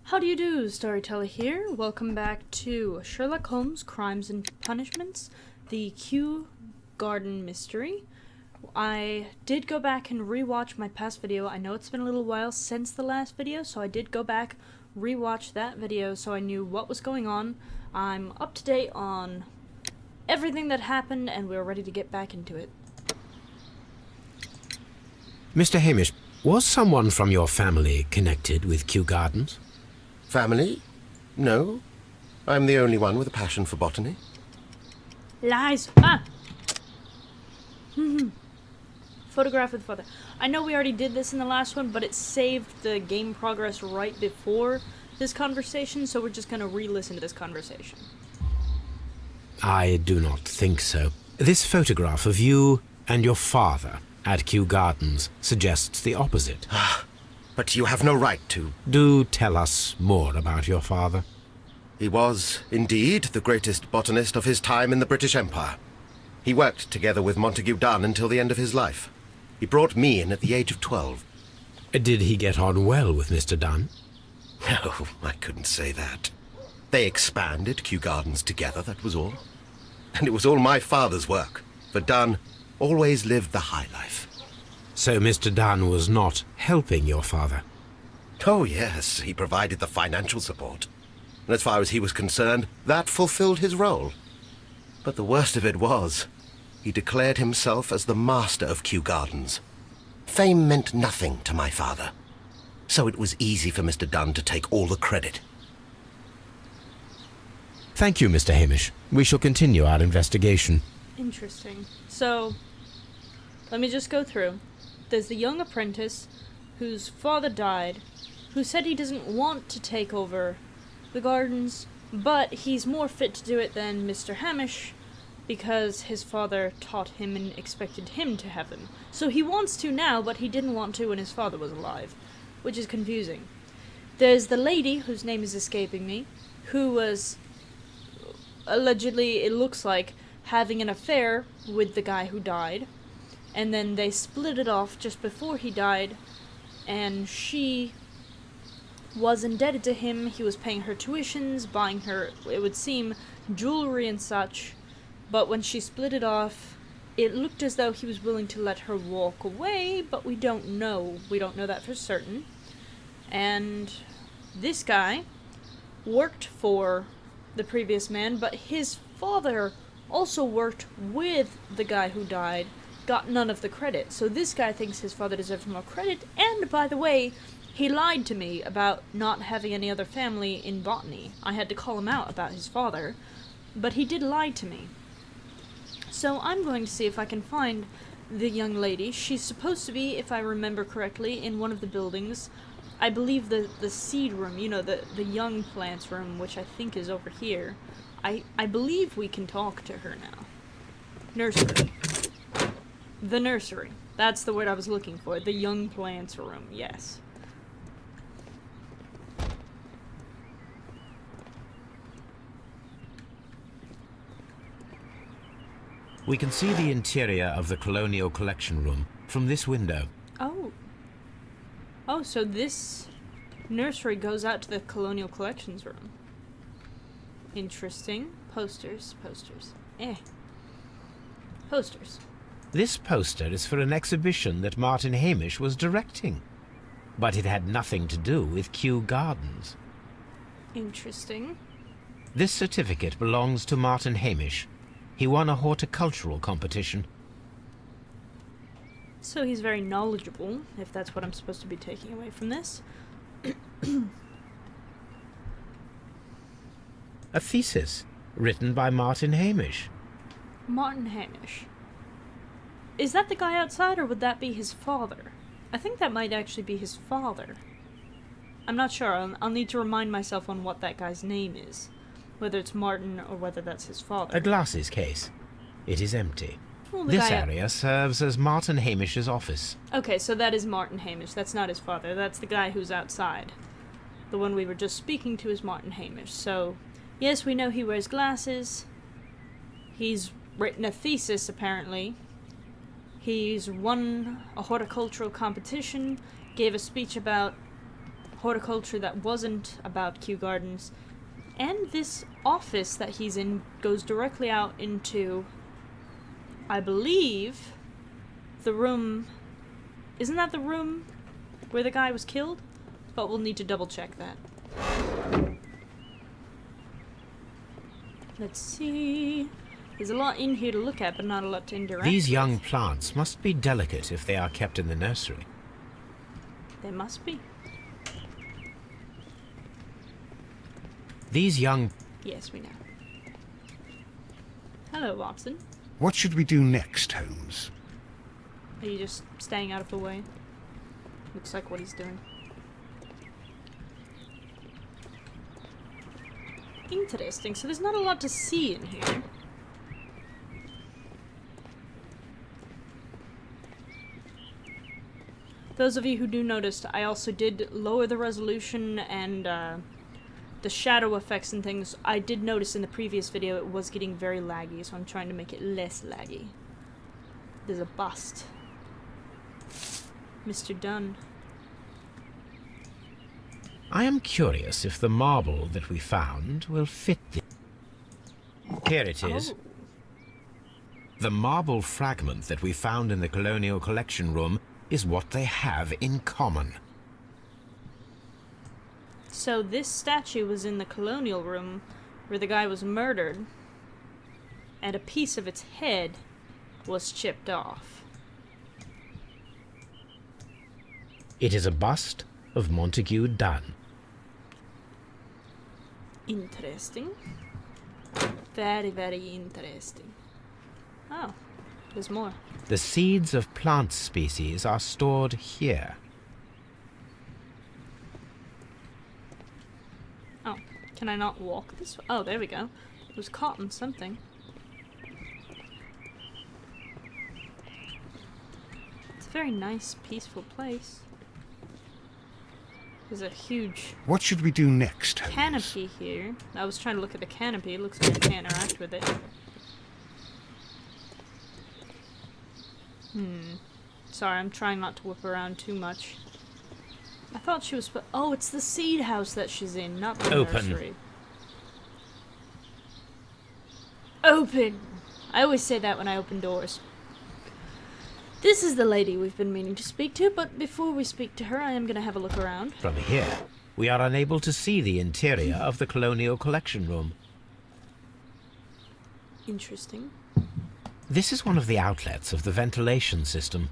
How do you do, Storyteller here? Welcome back to Sherlock Holmes, Crimes and Punishments, the Kew Garden Mystery. I did go back and rewatch my past video. I know it's been a little while since the last video, so I did go back, rewatch that video so I knew what was going on. I'm up to date on everything that happened, and we're ready to get back into it. Mr. Hamish, was someone from your family connected with Kew Gardens? Family? No. I'm the only one with a passion for botany. Lies! Photograph with father. I know we already did this in the last one, but it saved the game progress right before this conversation, so we're just going to re-listen to this conversation. I do not think so. This photograph of you and your father at Kew Gardens suggests the opposite. But you have no right to. Do tell us more about your father. He was, indeed, the greatest botanist of his time in the British Empire. He worked together with Montague Dunn until the end of his life. He brought me in at the age of 12. Did he get on well with Mr. Dunn? No, I couldn't say that. They expanded Kew Gardens together, that was all. And it was all my father's work, for Dunn always lived the high life. So Mr. Dunn was not helping your father? Oh, yes, he provided the financial support. And as far as he was concerned, that fulfilled his role. But the worst of it was, he declared himself as the master of Kew Gardens. Fame meant nothing to my father, so it was easy for Mr. Dunn to take all the credit. Thank you, Mr. Hamish. We shall continue our investigation. Interesting. So, let me just go through. There's the young apprentice whose father died, who said he doesn't want to take over the gardens, but he's more fit to do it than Mr. Hamish because his father taught him and expected him to have them. So he wants to now, but he didn't want to when his father was alive, which is confusing. There's the lady, whose name is escaping me, who was allegedly, it looks like, having an affair with the guy who died. And then they split it off just before he died, and she was indebted to him. He was paying her tuitions, buying her, it would seem, jewelry and such. But when she split it off, it looked as though he was willing to let her walk away, but we don't know. We don't know that for certain. And this guy worked for the previous man, but his father also worked with the guy who died, got none of the credit. So this guy thinks his father deserves more credit, and by the way, he lied to me about not having any other family in botany. I had to call him out about his father, but he did lie to me. So I'm going to see if I can find the young lady. She's supposed to be, if I remember correctly, in one of the buildings. I believe the seed room, you know, the young plants room, which I think is over here. I believe we can talk to her now. Nursery. The nursery. That's the word I was looking for. The young plants room, yes. We can see the interior of the Colonial Collection Room from this window. Oh. Oh, so this nursery goes out to the Colonial Collections room. Interesting. Posters. Posters. This poster is for an exhibition that Martin Hamish was directing, but it had nothing to do with Kew Gardens. Interesting. This certificate belongs to Martin Hamish. He won a horticultural competition. So he's very knowledgeable, if that's what I'm supposed to be taking away from this. A thesis written by Martin Hamish. Martin Hamish. Is that the guy outside, or would that be his father? I think that might actually be his father. I'm not sure. I'll need to remind myself on what that guy's name is. Whether it's Martin or whether that's his father. A glasses case. It is empty. Well, This area serves as Martin Hamish's office. Okay, so that is Martin Hamish. That's not his father. That's the guy who's outside. The one we were just speaking to is Martin Hamish. So, yes, we know he wears glasses. He's written a thesis, apparently. He's won a horticultural competition, gave a speech about horticulture that wasn't about Kew Gardens. And this office that he's in goes directly out into, I believe, the room... Isn't that the room where the guy was killed? But we'll need to double check that. Let's see... There's a lot in here to look at, but not a lot to interact with. These young plants must be delicate if they are kept in the nursery. They must be. These young... Yes, we know. Hello, Watson. What should we do next, Holmes? Are you just staying out of the way? Looks like what he's doing. Interesting. So there's not a lot to see in here. Those of you who do notice, I also did lower the resolution and the shadow effects and things. I did notice in the previous video it was getting very laggy, so I'm trying to make it less laggy. There's a bust. Mr. Dunn. I am curious if the marble that we found will fit the... Here it is. Oh. The marble fragment that we found in the Colonial Collection Room is what they have in common. So this statue was in the Colonial Room where the guy was murdered, and a piece of its head was chipped off. It is a bust of Montague Dunn. Interesting. Very, very interesting. Oh, there's more. The seeds of plant species are stored here. Oh, can I not walk this way? Oh, there we go. It was caught in something. It's a very nice, peaceful place. There's a huge What should we do next, Holmes? canopy here. I was trying to look at the canopy. It looks like I can't interact with it. Sorry, I'm trying not to whip around too much. I thought she was... Oh, it's the seed house that she's in, not the Open. nursery. Open! I always say that when I open doors. This is the lady we've been meaning to speak to, but before we speak to her, I am going to have a look around. From here, we are unable to see the interior of the Colonial Collection Room. Interesting. This is one of the outlets of the ventilation system.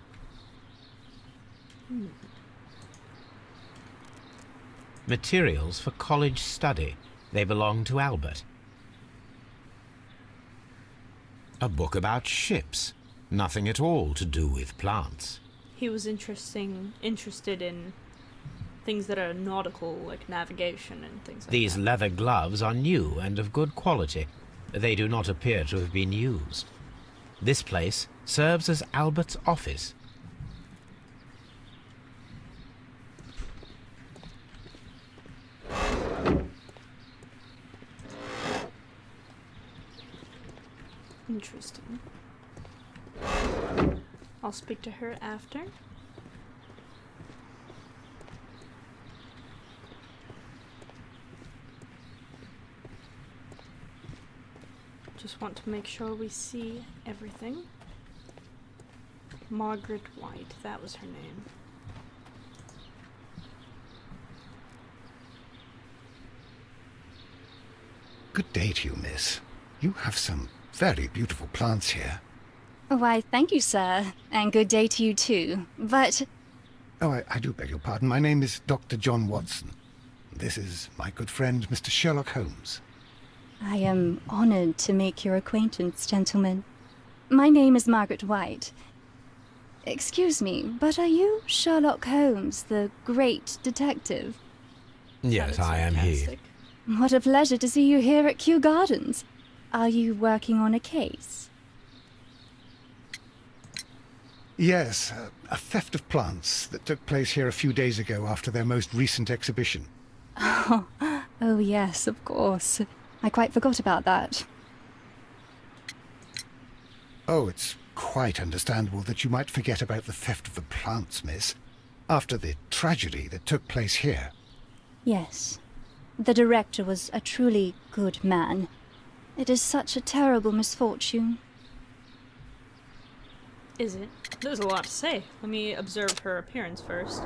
Materials for college study. They belong to Albert. A book about ships. Nothing at all to do with plants. He was interested in things that are nautical, like navigation and things like These that. leather gloves are new and of good quality. They do not appear to have been used. This place serves as Albert's office. Interesting. I'll speak to her after. Just want to make sure we see everything. Margaret White, that was her name. Good day to you, miss. You have some very beautiful plants here. Why, thank you, sir, and good day to you too. But Oh, I do beg your pardon. My name is Dr. John Watson. This is my good friend, Mr. Sherlock Holmes. I am honored to make your acquaintance, gentlemen. My name is Margaret White. Excuse me, but are you Sherlock Holmes, the great detective? Yes, I am he. Fantastic. What a pleasure to see you here at Kew Gardens. Are you working on a case? Yes, a theft of plants that took place here a few days ago after their most recent exhibition. Oh yes, of course. I quite forgot about that. Oh, it's quite understandable that you might forget about the theft of the plants, miss, after the tragedy that took place here. Yes. The director was a truly good man. It is such a terrible misfortune. Is it? There's a lot to say. Let me observe her appearance first.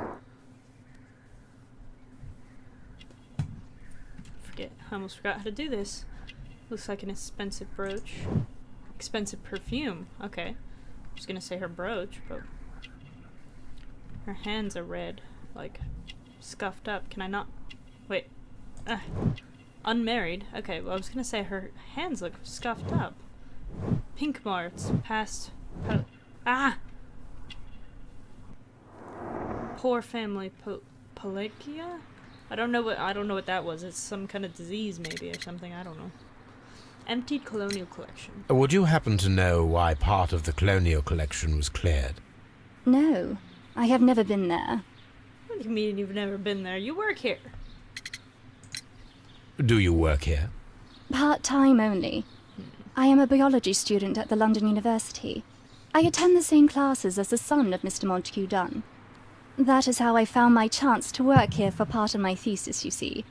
I almost forgot how to do this. Looks like an expensive brooch. Expensive perfume. Okay. I was gonna say her brooch, but... Her hands are red. Like, scuffed up. Can I not... Wait. Unmarried. Okay, well I was gonna say her hands look scuffed up. Pink marks. Past... Poor family Pelagia? I don't know what that was. It's some kind of disease maybe or something, I don't know. Emptied colonial collection. Would you happen to know why part of the colonial collection was cleared? No, I have never been there. What do you mean you've never been there? You work here. Do you work here? Part-time only. I am a biology student at the London University. I attend the same classes as the son of Mr. Montague Dunn. That is how I found my chance to work here for part of my thesis, you see.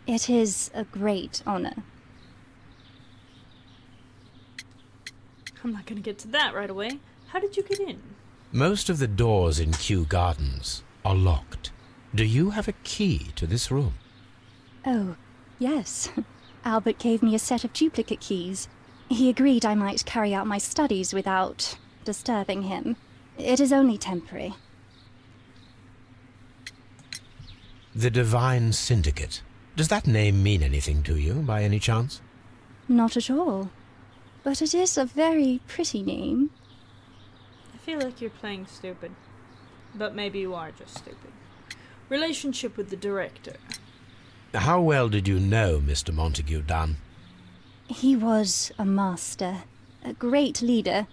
It is a great honor. I'm not gonna get to that right away. How did you get in? Most of the doors in Kew Gardens are locked. Do you have a key to this room? Oh, yes. Albert gave me a set of duplicate keys. He agreed I might carry out my studies without disturbing him. It is only temporary. The Divine Syndicate. Does that name mean anything to you, by any chance? Not at all. But it is a very pretty name. I feel like you're playing stupid. But maybe you are just stupid. Relationship with the director. How well did you know Mr. Montague Dunn? He was a master, a great leader.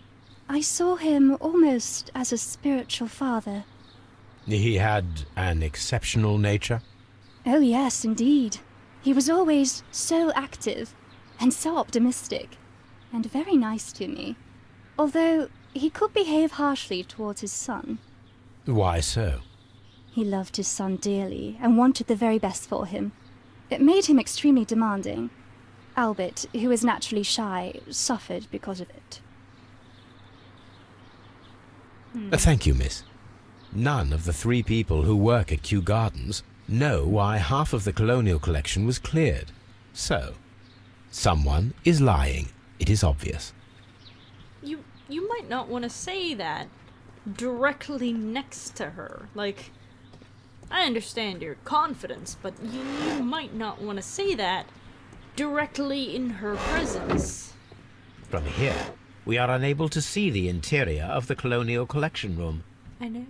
I saw him almost as a spiritual father. He had an exceptional nature? Oh yes, indeed. He was always so active and so optimistic, and very nice to me. Although he could behave harshly towards his son. Why so? He loved his son dearly and wanted the very best for him. It made him extremely demanding. Albert, who is naturally shy, suffered because of it. Thank you, miss. None of the 3 people who work at Kew Gardens know why half of the colonial collection was cleared. So, someone is lying. It is obvious. You might not want to say that directly next to her. Like, I understand your confidence, but you might not want to say that directly in her presence. From here, we are unable to see the interior of the colonial collection room. I know.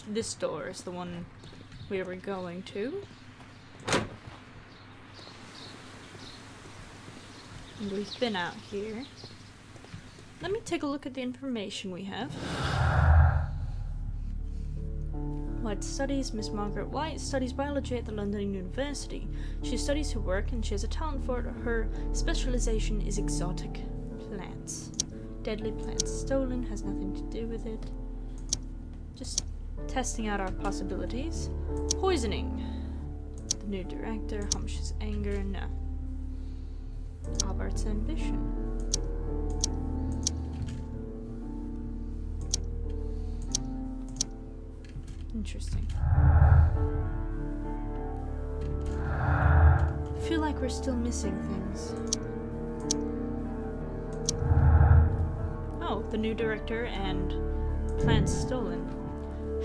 This door is the one we were going to. And we've been out here. Let me take a look at the information we have. White studies. Miss Margaret White studies biology at the London University. She studies her work and she has a talent for it. Her specialization is exotic plants. Deadly plants stolen has nothing to do with it. Just testing out our possibilities. Poisoning. The new director. Hamish's anger. No. Albert's ambition. Interesting. I feel like we're still missing things. Oh, the new director and plants stolen.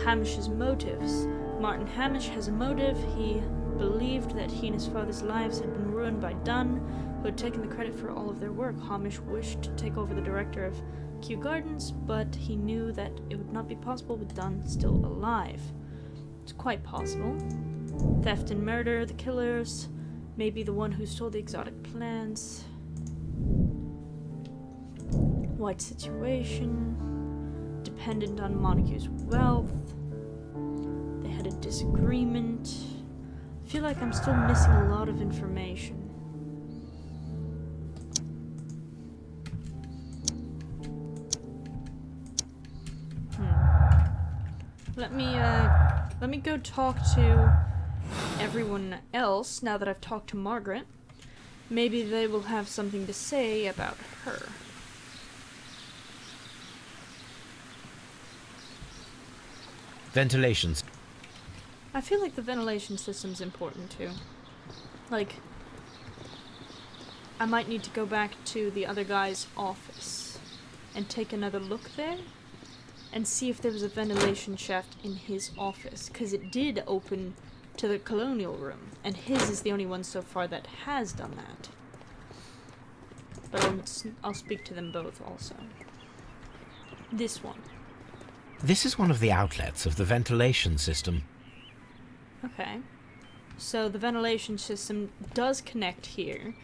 Hamish's motives. Martin Hamish has a motive. He believed that he and his father's lives had been ruined by Dunn, who had taken the credit for all of their work. Hamish wished to take over the director of Kew Gardens, but he knew that it would not be possible with Dunn still alive. It's quite possible. Theft and murder, the killers, maybe the one who stole the exotic plants. White situation, dependent on Montague's wealth. They had a disagreement. I feel like I'm still missing a lot of information. Let me go talk to everyone else now that I've talked to Margaret. Maybe they will have something to say about her. Ventilations. I feel like the ventilation system's important too. Like, I might need to go back to the other guy's office and take another look there and see if there was a ventilation shaft in his office, because it did open to the colonial room, and his is the only one so far that has done that. But I'll speak to them both also. This one. This is one of the outlets of the ventilation system. Okay. So the ventilation system does connect here,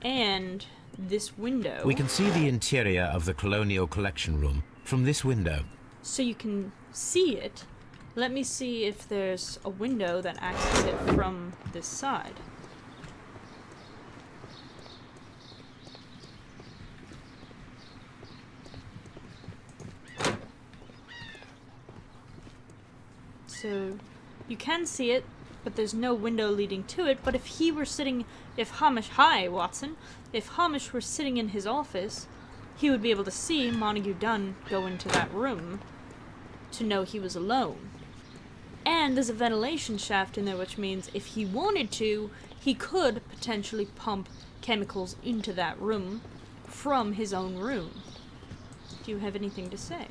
and this window. We can see the interior of the colonial collection room from this window. So you can see it. Let me see if there's a window that accesses it from this side. So you can see it, but there's no window leading to it. But if Hamish were sitting in his office, he would be able to see Montague Dunn go into that room to know he was alone. And there's a ventilation shaft in there, which means if he wanted to, he could potentially pump chemicals into that room from his own room. Do you have anything to say?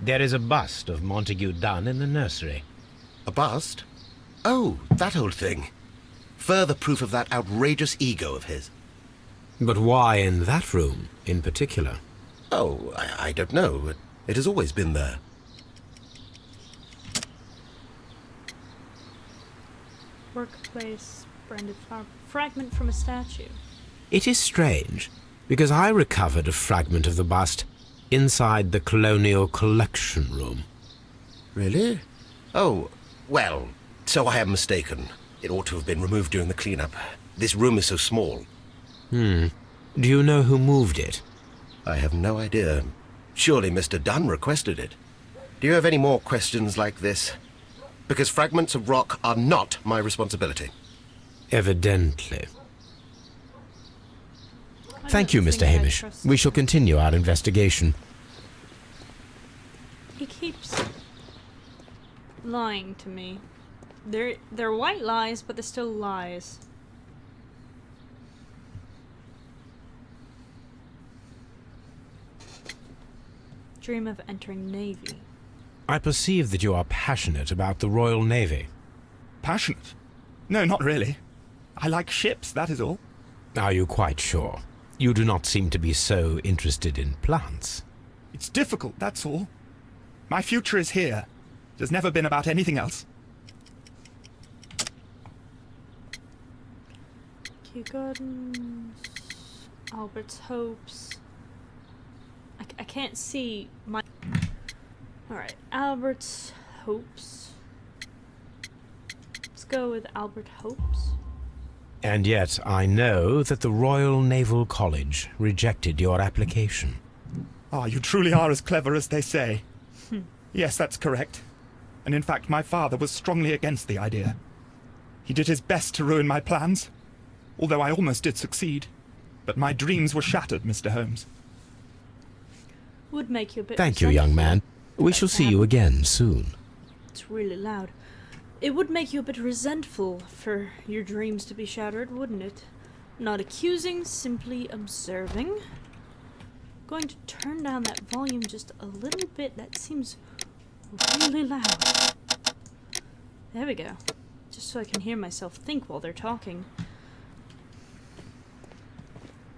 There is a bust of Montague Dunn in the nursery. A bust? Oh, that old thing. Further proof of that outrageous ego of his. But why in that room, in particular? Oh, I don't know. It has always been there. Workplace, branded flower, fragment from a statue. It is strange, because I recovered a fragment of the bust inside the colonial collection room. Really? Oh, well, so I am mistaken. It ought to have been removed during the cleanup. This room is so small. Do you know who moved it? I have no idea. Surely Mr. Dunn requested it. Do you have any more questions like this? Because fragments of rock are not my responsibility. Evidently. Thank you, Mr. Hamish. We shall continue our investigation. He keeps lying to me. They're white lies, but they're still lies. Dream of entering Navy. I perceive that you are passionate about the Royal Navy. Passionate? No, not really. I like ships, that is all. Are you quite sure? You do not seem to be so interested in plants. It's difficult, that's all. My future is here. It has never been about anything else. Kew Gardens, Albert's Hopes. I can't see my... Alright, Albert's Hopes. Let's go with Albert Hopes. And yet I know that the Royal Naval College rejected your application. Ah, you truly are as clever as they say. Yes, that's correct. And in fact, my father was strongly against the idea. He did his best to ruin my plans, although I almost did succeed. But my dreams were shattered, Mr. Holmes. Would make you a bit Thank you, young man. We shall see you again soon. It's really loud. It would make you a bit resentful for your dreams to be shattered, wouldn't it? Not accusing, simply observing. Going to turn down that volume just a little bit. That seems really loud. There we go. Just so I can hear myself think while they're talking.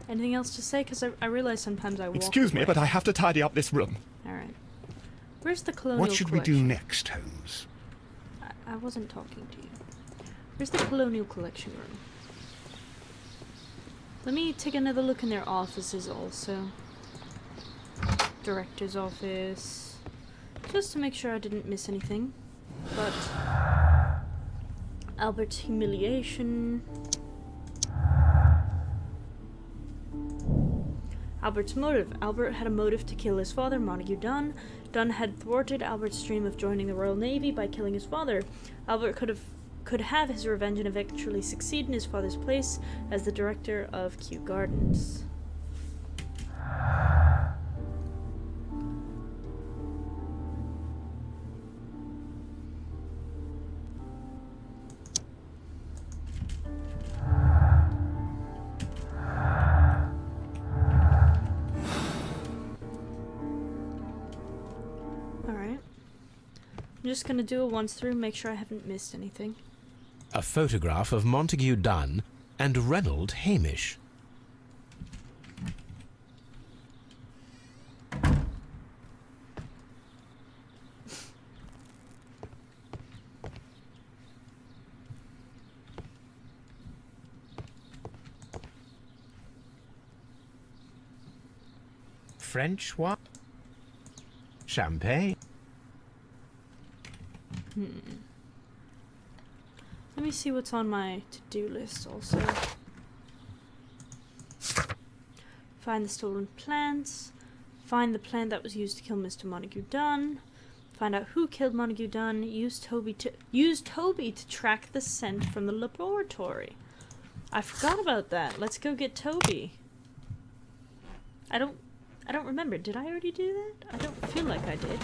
Anything else to say? Because I realize sometimes I walk Excuse me, away. but I have to tidy up this room. Alright. Where's the colonial What should we do collection? next, Holmes? I wasn't talking to you. Where's the colonial collection room? Let me take another look in their offices also. Director's office. Just to make sure I didn't miss anything. But Albert's humiliation. Albert's motive. Albert had a motive to kill his father, Montague Dunn. Dunn had thwarted Albert's dream of joining the Royal Navy by killing his father. Albert could have his revenge and eventually succeed in his father's place as the director of Kew Gardens. Alright. I'm just gonna do a once through, make sure I haven't missed anything. A photograph of Montague Dunn and Reynold Hamish. French what? Champagne? Let me see what's on my to-do list also. Find the stolen plants. Find the plant that was used to kill Mr. Montague Dunn. Find out who killed Montague Dunn. Use Toby to track the scent from the laboratory. I forgot about that. Let's go get Toby. I don't remember. Did I already do that? I don't feel like I did.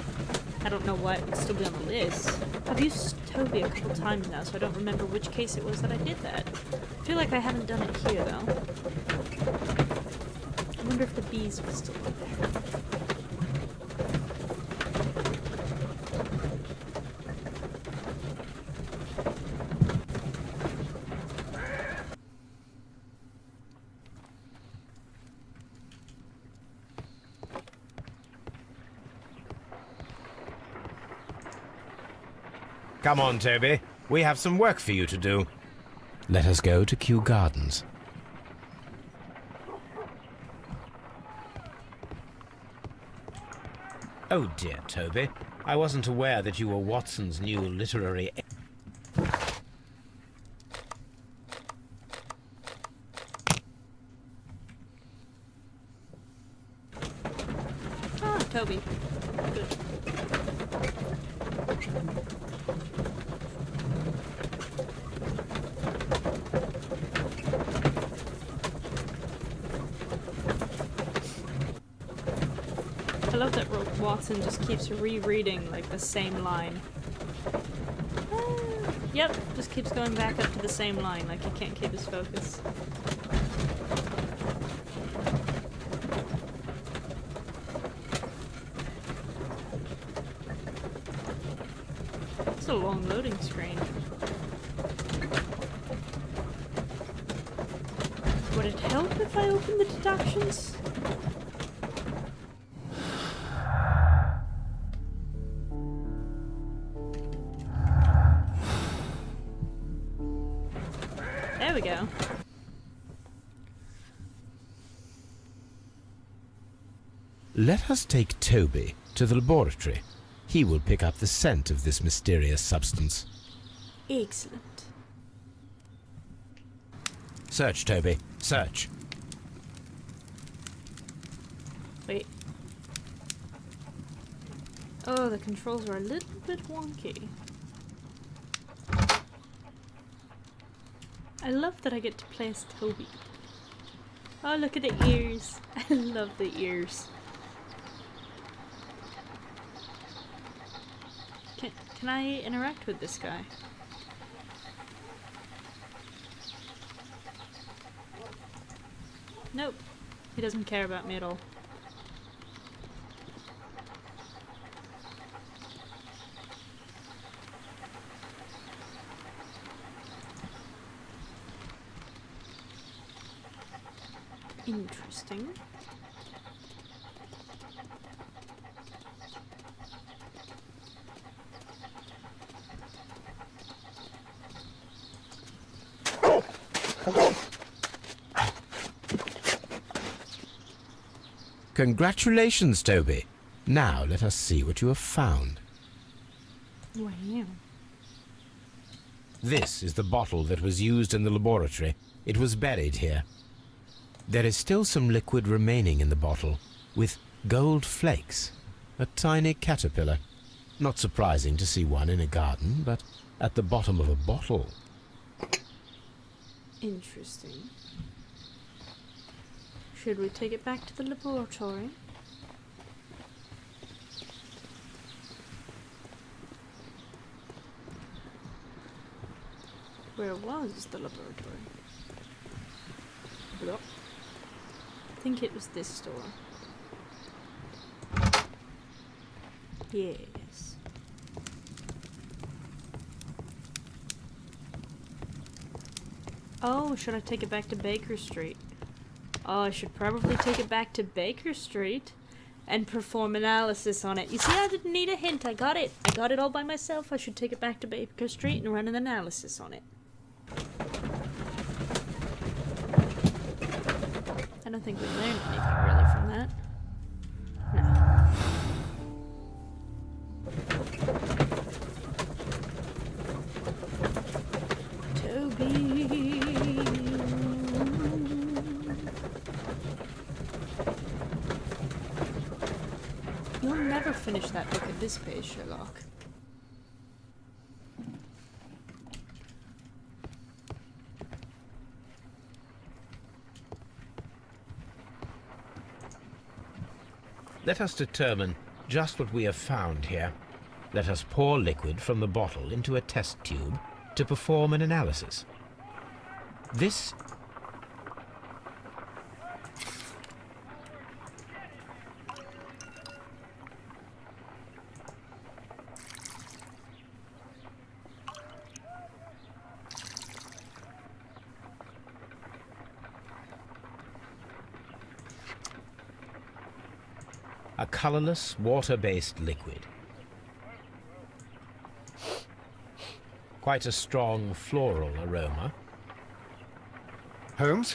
I don't know why it would still be on the list. I've used Toby a couple times now, so I don't remember which case it was that I did that. I feel like I haven't done it here, though. I wonder if the bees will still be there. Come on, Toby. We have some work for you to do. Let us go to Kew Gardens. Oh dear, Toby. I wasn't aware that you were Watson's new literary... Ah, Toby. Good. I love that Watson just keeps rereading, like, the same line. Yep, just keeps going back up to the same line, like he can't keep his focus. It's a long loading screen. Would it help if I open the deductions? There we go. Let us take Toby to the laboratory. He will pick up the scent of this mysterious substance. Excellent. Search, Toby. Search. Wait. Oh, the controls are a little bit wonky. I love that I get to play as Toby. Oh, look at the ears. I love the ears. Can I interact with this guy? Nope. He doesn't care about me at all. Interesting. Congratulations, Toby. Now let us see what you have found. Wow. This is the bottle that was used in the laboratory. It was buried here. There is still some liquid remaining in the bottle, with gold flakes. A tiny caterpillar. Not surprising to see one in a garden, but at the bottom of a bottle. Interesting. Should we take it back to the laboratory? Where was the laboratory? Blah. I think it was this store. Yes. Oh, should I take it back to Baker Street? Oh, I should probably take it back to Baker Street and perform analysis on it. You see, I didn't need a hint. I got it. I got it all by myself. I should take it back to Baker Street and run an analysis on it. I don't think we learned anything really from that. No. Toby. You'll never finish that book at this pace, Sherlock. Let us determine just what we have found here. Let us pour liquid from the bottle into a test tube to perform an analysis. This a colorless, water-based liquid. Quite a strong floral aroma. Holmes?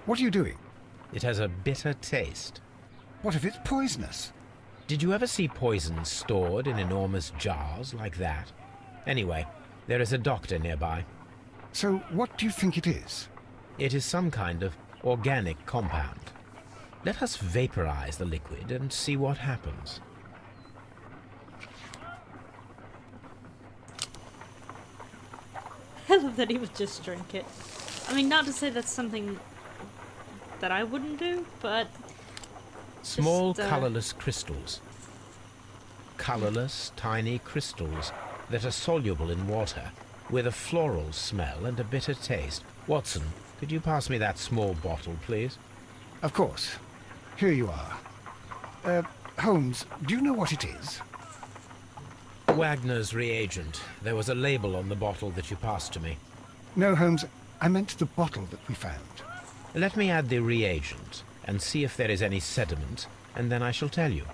What are you doing? It has a bitter taste. What if it's poisonous? Did you ever see poison stored in enormous jars like that? Anyway, there is a doctor nearby. So what do you think it is? It is some kind of organic compound. Let us vaporize the liquid and see what happens. I love that he would just drink it. I mean, not to say that's something that I wouldn't do, but... Small, just, colorless crystals. Colorless, tiny crystals that are soluble in water, with a floral smell and a bitter taste. Watson, could you pass me that small bottle, please? Of course. Here you are. Holmes, do you know what it is? Wagner's reagent. There was a label on the bottle that you passed to me. No, Holmes, I meant the bottle that we found. Let me add the reagent and see if there is any sediment, and then I shall tell you.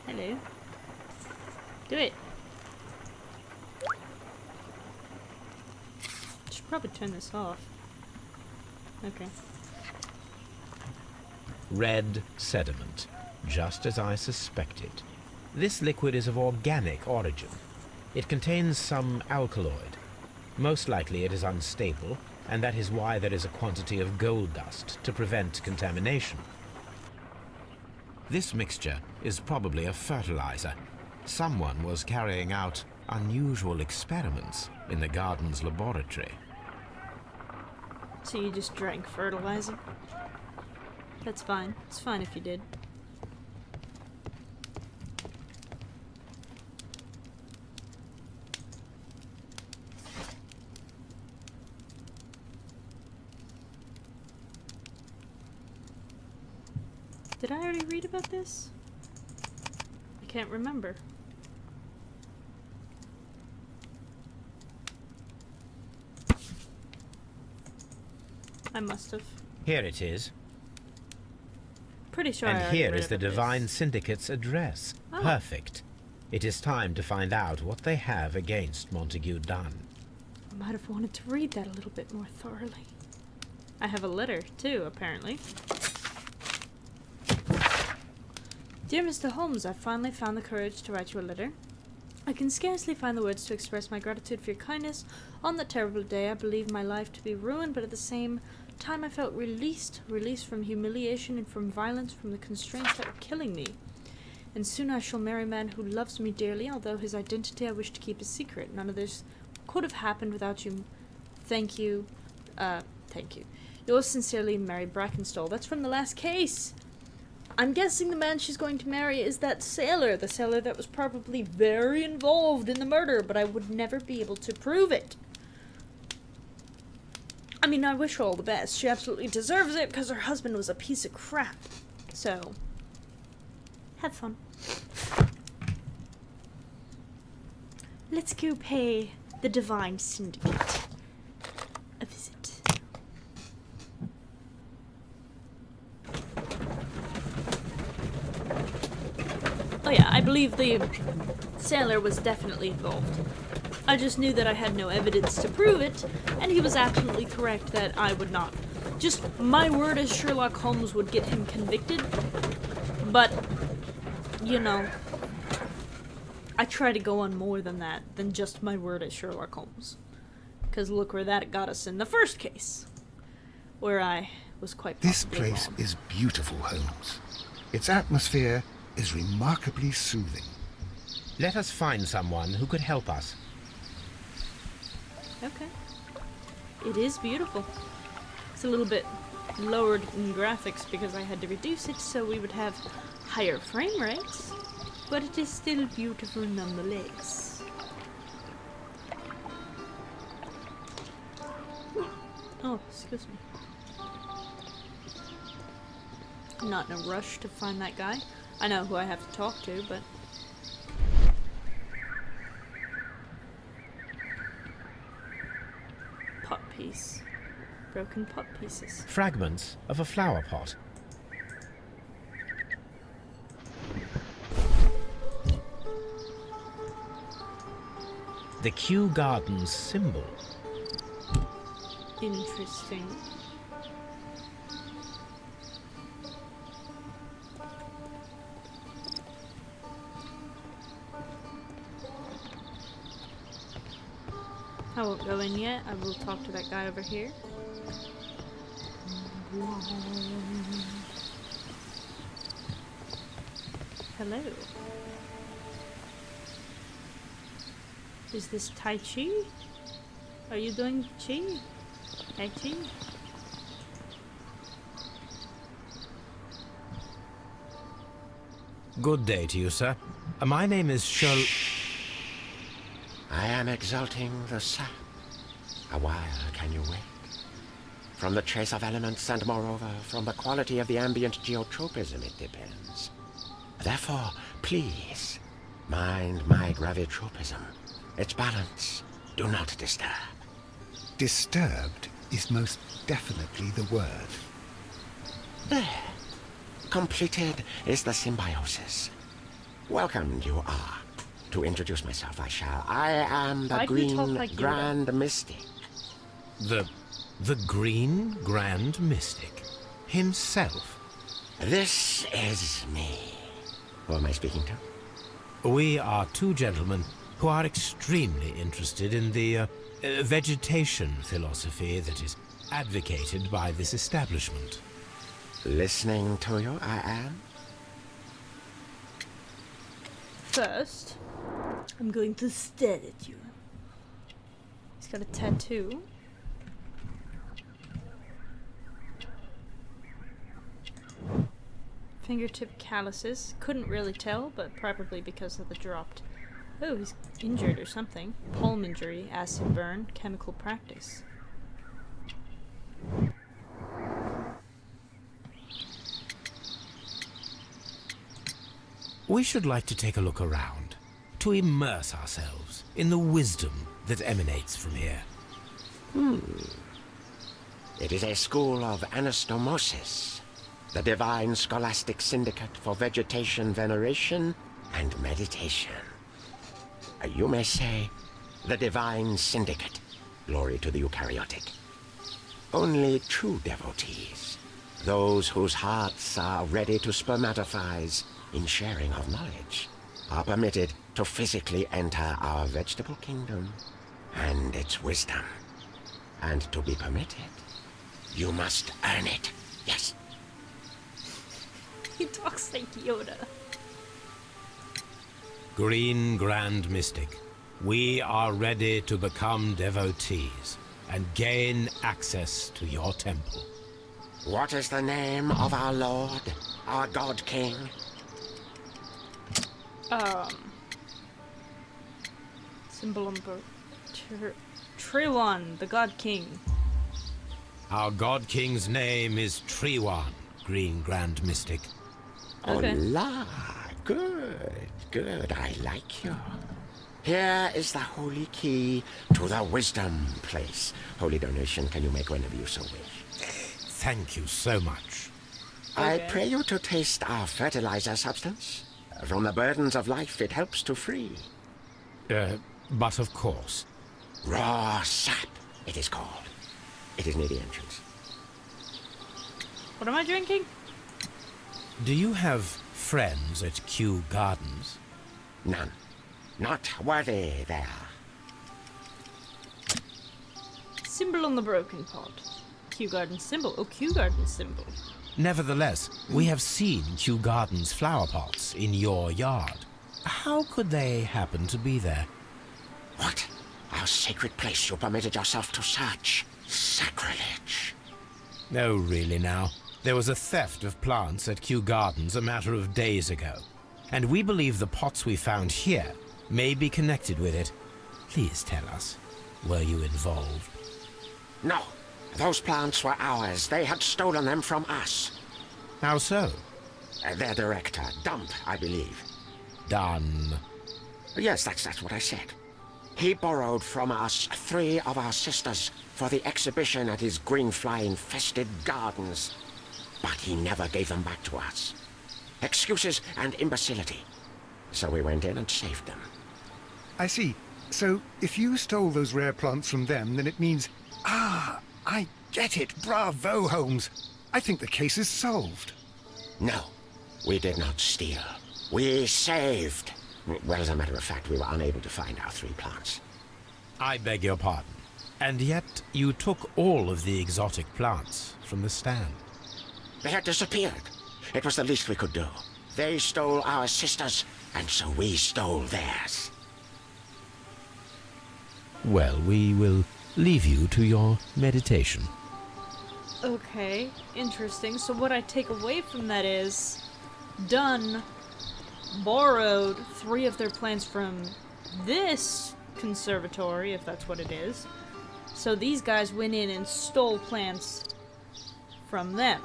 Hello. Do it. Should probably turn this off. Okay. Red sediment, just as I suspected. This liquid is of organic origin. It contains some alkaloid. Most likely it is unstable, and that is why there is a quantity of gold dust to prevent contamination. This mixture is probably a fertilizer. Someone was carrying out unusual experiments in the garden's laboratory. So you just drank fertilizer? That's fine. It's fine if you did. Did I already read about this? I can't remember. I must have. Here it is. Pretty sure I And already here read is the about Divine this. Syndicate's address. Oh. Perfect. It is time to find out what they have against Montague Dunn. I might have wanted to read that a little bit more thoroughly. I have a letter, too, apparently. Dear Mr. Holmes, I finally found the courage to write you a letter. I can scarcely find the words to express my gratitude for your kindness. On that terrible day, I believed my life to be ruined, but at the same time I felt released from humiliation and from violence, from the constraints that were killing me. And soon I shall marry a man who loves me dearly, although his identity I wish to keep a secret. None of this could have happened without you. Thank you. Thank you. Yours sincerely, Mary Brackenstall. That's from the last case. I'm guessing the man she's going to marry is that sailor, the sailor that was probably very involved in the murder, but I would never be able to prove it. I mean, I wish her all the best. She absolutely deserves it because her husband was a piece of crap. So, have fun. Let's go pay the Divine Syndicate a visit. Oh yeah, I believe the sailor was definitely involved. I just knew that I had no evidence to prove it, and he was absolutely correct that I would not. Just my word as Sherlock Holmes would get him convicted, but, you know, I try to go on more than that, than just my word as Sherlock Holmes. Because look where that got us in the first case, where I was quite This possibly place wrong. is beautiful, Holmes. Its atmosphere is remarkably soothing. Let us find someone who could help us. Okay. It is beautiful. It's a little bit lowered in graphics because I had to reduce it so we would have higher frame rates, but it is still beautiful nonetheless. Oh, excuse me. I'm not in a rush to find that guy. I know who I have to talk to, but... Pot piece. Broken pot pieces. Fragments of a flower pot. The Kew Gardens symbol. Interesting. I won't go in yet. I will talk to that guy over here. Hello. Is this Tai Chi? Are you doing Chi? Tai Chi? Good day to you, sir. My name is Sherlock... I am exalting the sun. A while can you wait? From the trace of elements and moreover from the quality of the ambient geotropism it depends. Therefore, please, mind my gravitropism. Its balance. Do not disturb. Disturbed is most definitely the word. There. Completed is the symbiosis. Welcome you are. To introduce myself, I am the Why do you talk Green like Yoda? Grand Mystic. The Green Grand Mystic himself. This is me. Who am I speaking to? We are two gentlemen who are extremely interested in the vegetation philosophy that is advocated by this establishment. Listening to you, I am. First, I'm going to stare at you. He's got a tattoo. Fingertip calluses. Couldn't really tell, but probably because of the dropped. Oh, he's injured or something. Palm injury, acid burn, chemical practice. We should like to take a look around, to immerse ourselves in the wisdom that emanates from here. It is a school of anastomosis, the divine scholastic syndicate for vegetation veneration and meditation. You may say, the divine syndicate, glory to the eukaryotic. Only true devotees, those whose hearts are ready to spermatophize, in sharing of knowledge, are permitted to physically enter our vegetable kingdom and its wisdom. And to be permitted, you must earn it. Yes. He talks like Yoda. Green Grand Mystic, we are ready to become devotees and gain access to your temple. What is the name of our Lord, our God King? Symbol on board. Triwan, the God King. Our God King's name is Triwan, Green Grand Mystic. Okay. Hola. Good. I like you. Here is the holy key to the wisdom place. Holy donation can you make whenever you so wish. Thank you so much. I Okay. pray you to taste our fertilizer substance. From the burdens of life it helps to free. But of course. Raw sap, it is called. It is near the entrance. What am I drinking? Do you have friends at Kew Gardens? None. Not worthy there. Symbol on the broken pot. Kew Garden symbol. Oh, Kew Garden symbol. Nevertheless, we have seen Kew Gardens flower pots in your yard. How could they happen to be there? What? Our sacred place you permitted yourself to search. Sacrilege. No, really now. There was a theft of plants at Kew Gardens a matter of days ago, and we believe the pots we found here may be connected with it. Please tell us, were you involved? No. Those plants were ours. They had stolen them from us. How so? Their director, Dump, I believe. Done. Yes, that's what I said. He borrowed from us 3 of our sisters for the exhibition at his green-fly-infested gardens. But he never gave them back to us. Excuses and imbecility. So we went in and saved them. I see. So, if you stole those rare plants from them, then it means... Ah, I get it. Bravo, Holmes. I think the case is solved. No, we did not steal. We saved. Well, as a matter of fact, we were unable to find our 3 plants. I beg your pardon. And yet you took all of the exotic plants from the stand. They had disappeared. It was the least we could do. They stole our sisters, and so we stole theirs. Well, we will leave you to your meditation. Okay, interesting. So what I take away from that is... Dunn borrowed 3 of their plants from this conservatory, if that's what it is. So these guys went in and stole plants from them.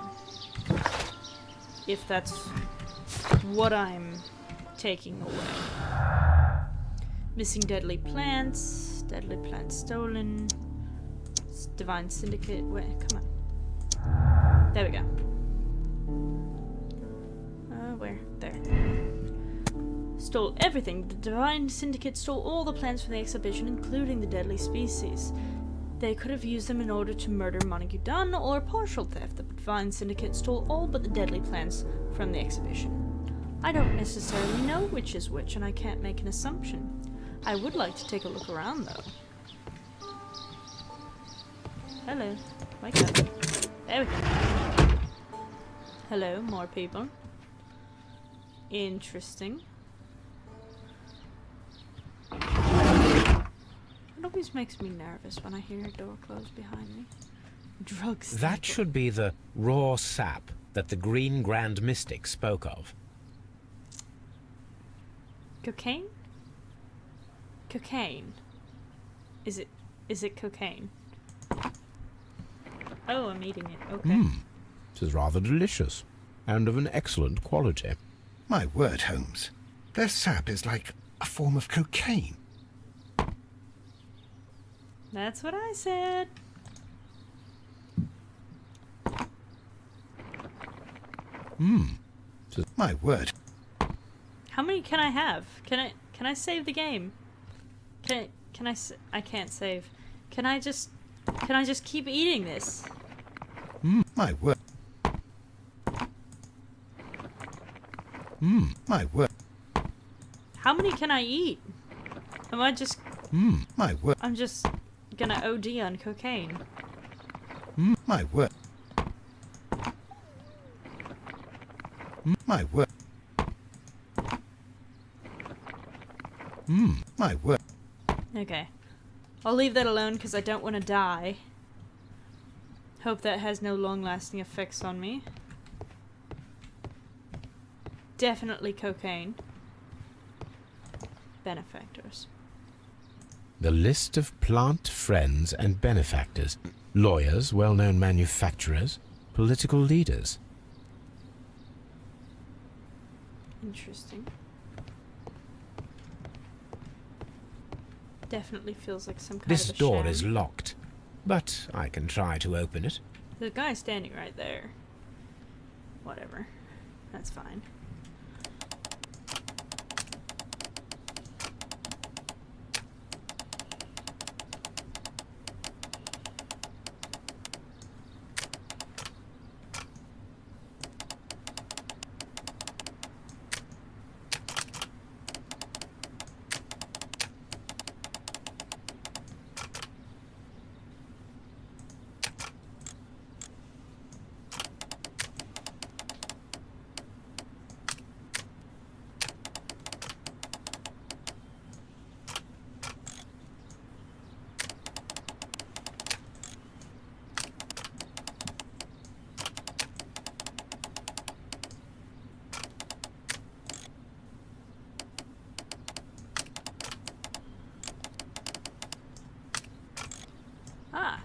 If that's what I'm taking away. Missing deadly plants stolen. Divine Syndicate. Wait, come on. There we go. Where? There. Stole everything. The Divine Syndicate stole all the plants from the exhibition, including the deadly species. They could have used them in order to murder Montague Dunn, or partial theft. The Divine Syndicate stole all but the deadly plants from the exhibition. I don't necessarily know which is which, and I can't make an assumption. I would like to take a look around, though. Hello. Wake up. There we go. Hello, more people. Interesting. It always makes me nervous when I hear a door close behind me. Drugs. That should be the raw sap that the Green Grand Mystic spoke of. Cocaine? Cocaine. Is it cocaine? Oh, I'm eating it. Okay. It is rather delicious, and of an excellent quality. My word, Holmes. Their sap is like a form of cocaine. That's what I said. My word. How many can I have? Can I save the game? I can't save. Can I just keep eating this? My word. My word. How many can I eat? Am I just... My word. I'm just gonna OD on cocaine. My word. My word. My word. Okay. I'll leave that alone because I don't want to die. Hope that has no long-lasting effects on me. Definitely cocaine. Benefactors. The list of plant friends and benefactors. Lawyers, well-known manufacturers, political leaders. Interesting. Definitely feels like some kind This of a door sham. is locked, but I can try to open it. There's a guy standing right there. Whatever. That's fine. Ah.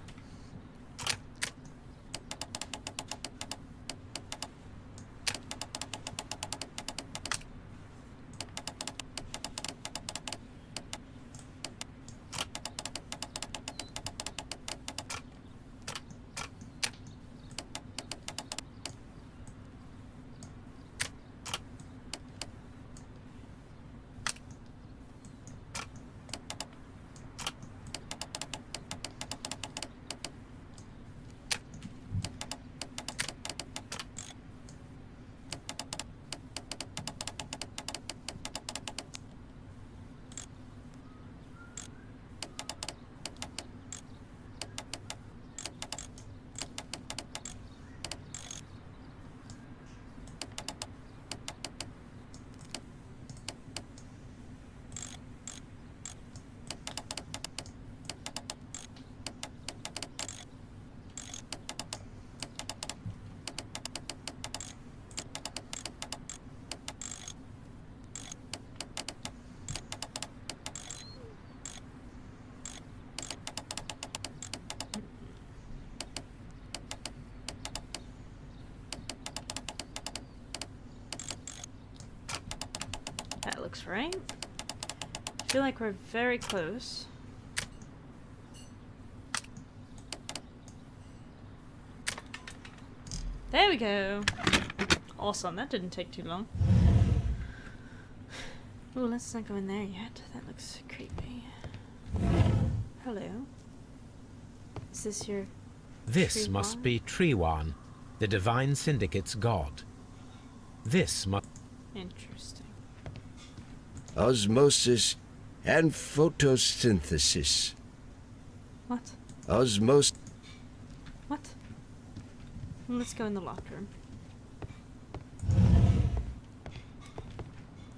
That looks right. I feel like we're very close. There we go. Awesome, that didn't take too long. Oh, let's not go in there yet. That looks creepy. Hello. Is this your... This Tree must Wan? be Treewan, the Divine Syndicate's god. This must... Interesting. Osmosis and photosynthesis. What? Osmos. What? Let's go in the locked room.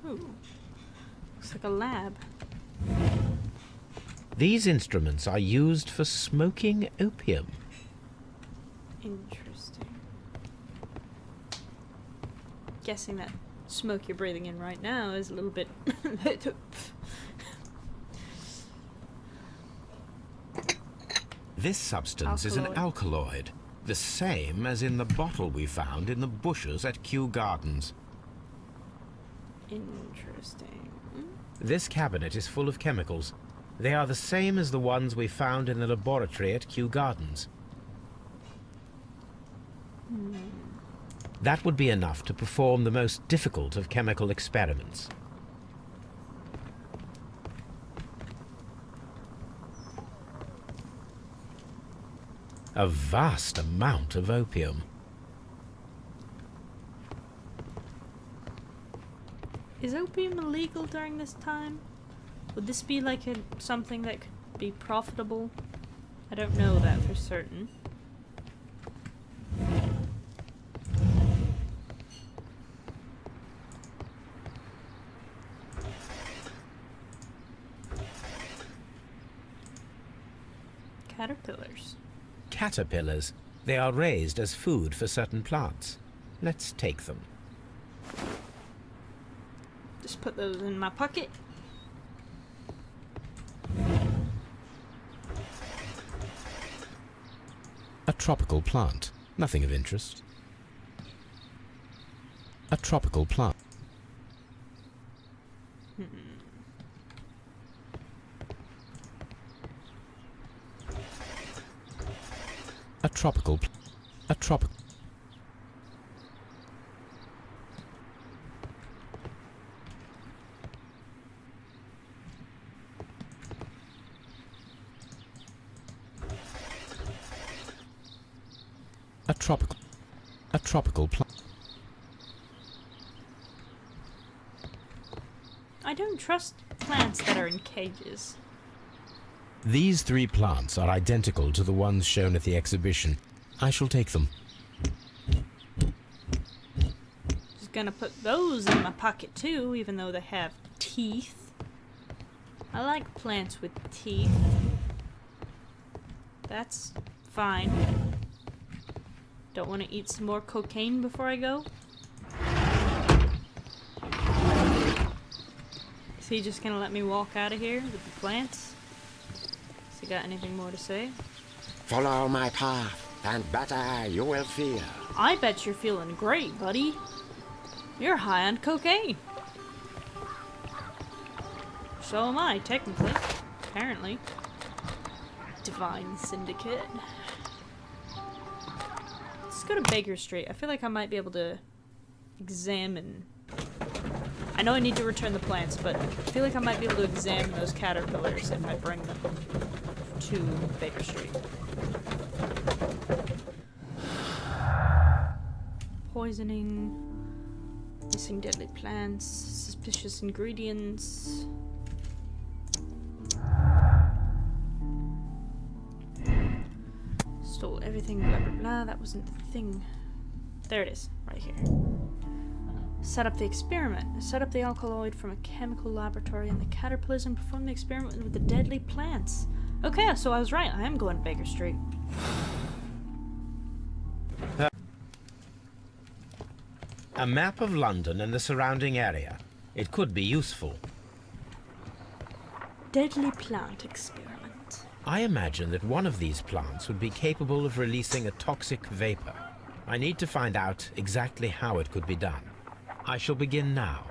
Ooh. Looks like a lab. These instruments are used for smoking opium. Interesting. Guessing that smoke you're breathing in right now is a little bit... This substance is an alkaloid, the same as in the bottle we found in the bushes at Kew Gardens. Interesting. This cabinet is full of chemicals. They are the same as the ones we found in the laboratory at Kew Gardens. That would be enough to perform the most difficult of chemical experiments. A vast amount of opium. Is opium illegal during this time? Would this be like something that could be profitable? I don't know that for certain. Caterpillars. Caterpillars. They are raised as food for certain plants. Let's take them. Just put those in my pocket. A tropical plant. Nothing of interest. A tropical plant. A tropical pl- A tropical. A tropical plant. I don't trust plants that are in cages. These 3 plants are identical to the ones shown at the exhibition. I shall take them. Just gonna put those in my pocket too, even though they have teeth. I like plants with teeth. That's fine. Don't want to eat some more cocaine before I go. Is he just gonna let me walk out of here with the plants? Has he got anything more to say? Follow my path, and better you will feel. I bet you're feeling great, buddy. You're high on cocaine. So am I, technically. Apparently. Divine Syndicate. Let's go to Baker Street. I feel like I might be able to examine... I know I need to return the plants, but I feel like I might be able to examine those caterpillars if I bring them to Baker Street. Poisoning, missing deadly plants, suspicious ingredients. Stole everything, blah blah blah. That wasn't the thing. There it is, right here. Set up the experiment. Set up the alkaloid from a chemical laboratory in the caterpillars and perform the experiment with the deadly plants. Okay, so I was right. I am going to Baker Street. A map of London and the surrounding area. It could be useful. Deadly plant experiment. I imagine that one of these plants would be capable of releasing a toxic vapor. I need to find out exactly how it could be done. I shall begin now.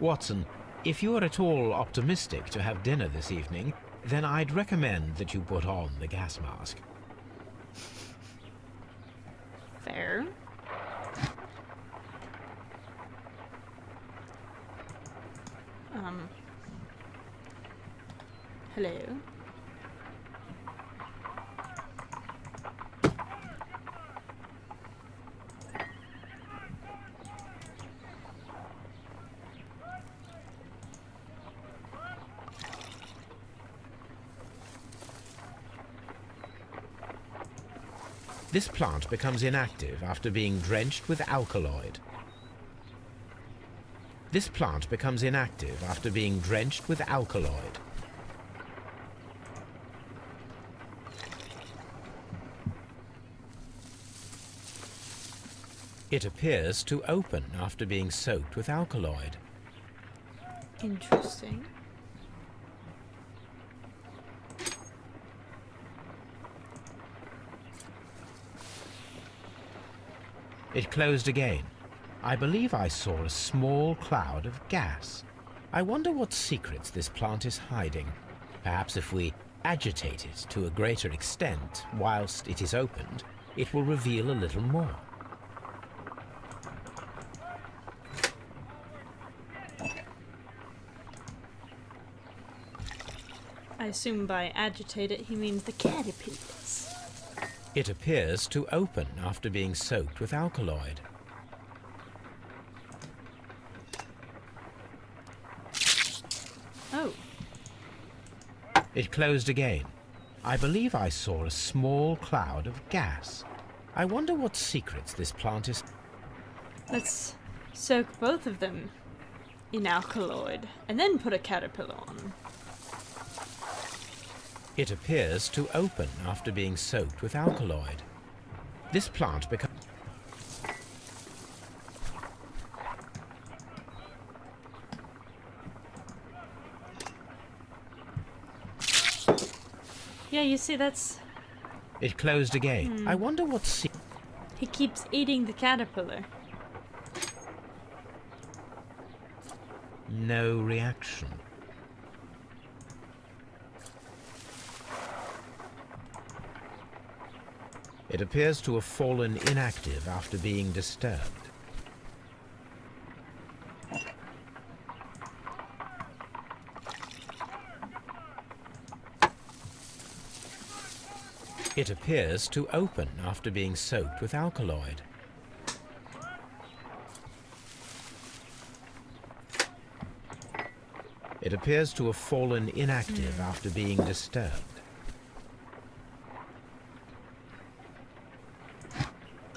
Watson, if you are at all optimistic to have dinner this evening, then I'd recommend that you put on the gas mask. Fair. Hello. This plant becomes inactive after being drenched with alkaloid. This plant becomes inactive after being drenched with alkaloid. It appears to open after being soaked with alkaloid. Interesting. It closed again. I believe I saw a small cloud of gas. I wonder what secrets this plant is hiding. Perhaps if we agitate it to a greater extent whilst it is opened, it will reveal a little more. I assume by agitate it he means the caterpillars. It appears to open after being soaked with alkaloid. It closed again. I believe I saw a small cloud of gas. I wonder what secrets this plant is... Let's soak both of them in alkaloid, and then put a caterpillar on. It appears to open after being soaked with alkaloid. This plant becomes... Yeah, you see, that's... It closed again. I wonder what He keeps eating the caterpillar. No reaction. It appears to have fallen inactive after being disturbed. It appears to open after being soaked with alkaloid. It appears to have fallen inactive after being disturbed.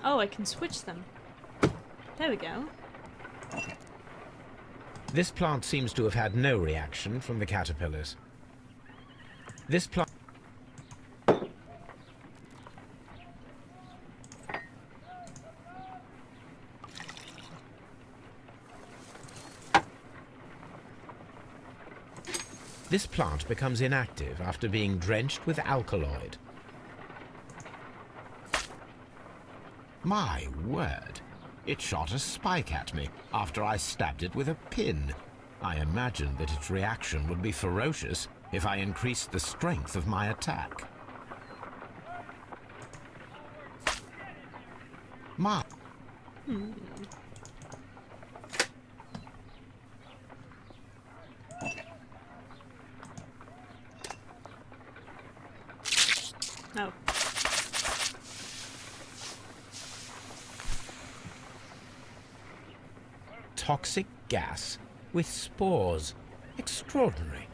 Oh, I can switch them. There we go. This plant seems to have had no reaction from the caterpillars. This plant... This plant becomes inactive after being drenched with alkaloid. My word! It shot a spike at me after I stabbed it with a pin. I imagined that its reaction would be ferocious if I increased the strength of my attack. No. Toxic gas with spores. Extraordinary.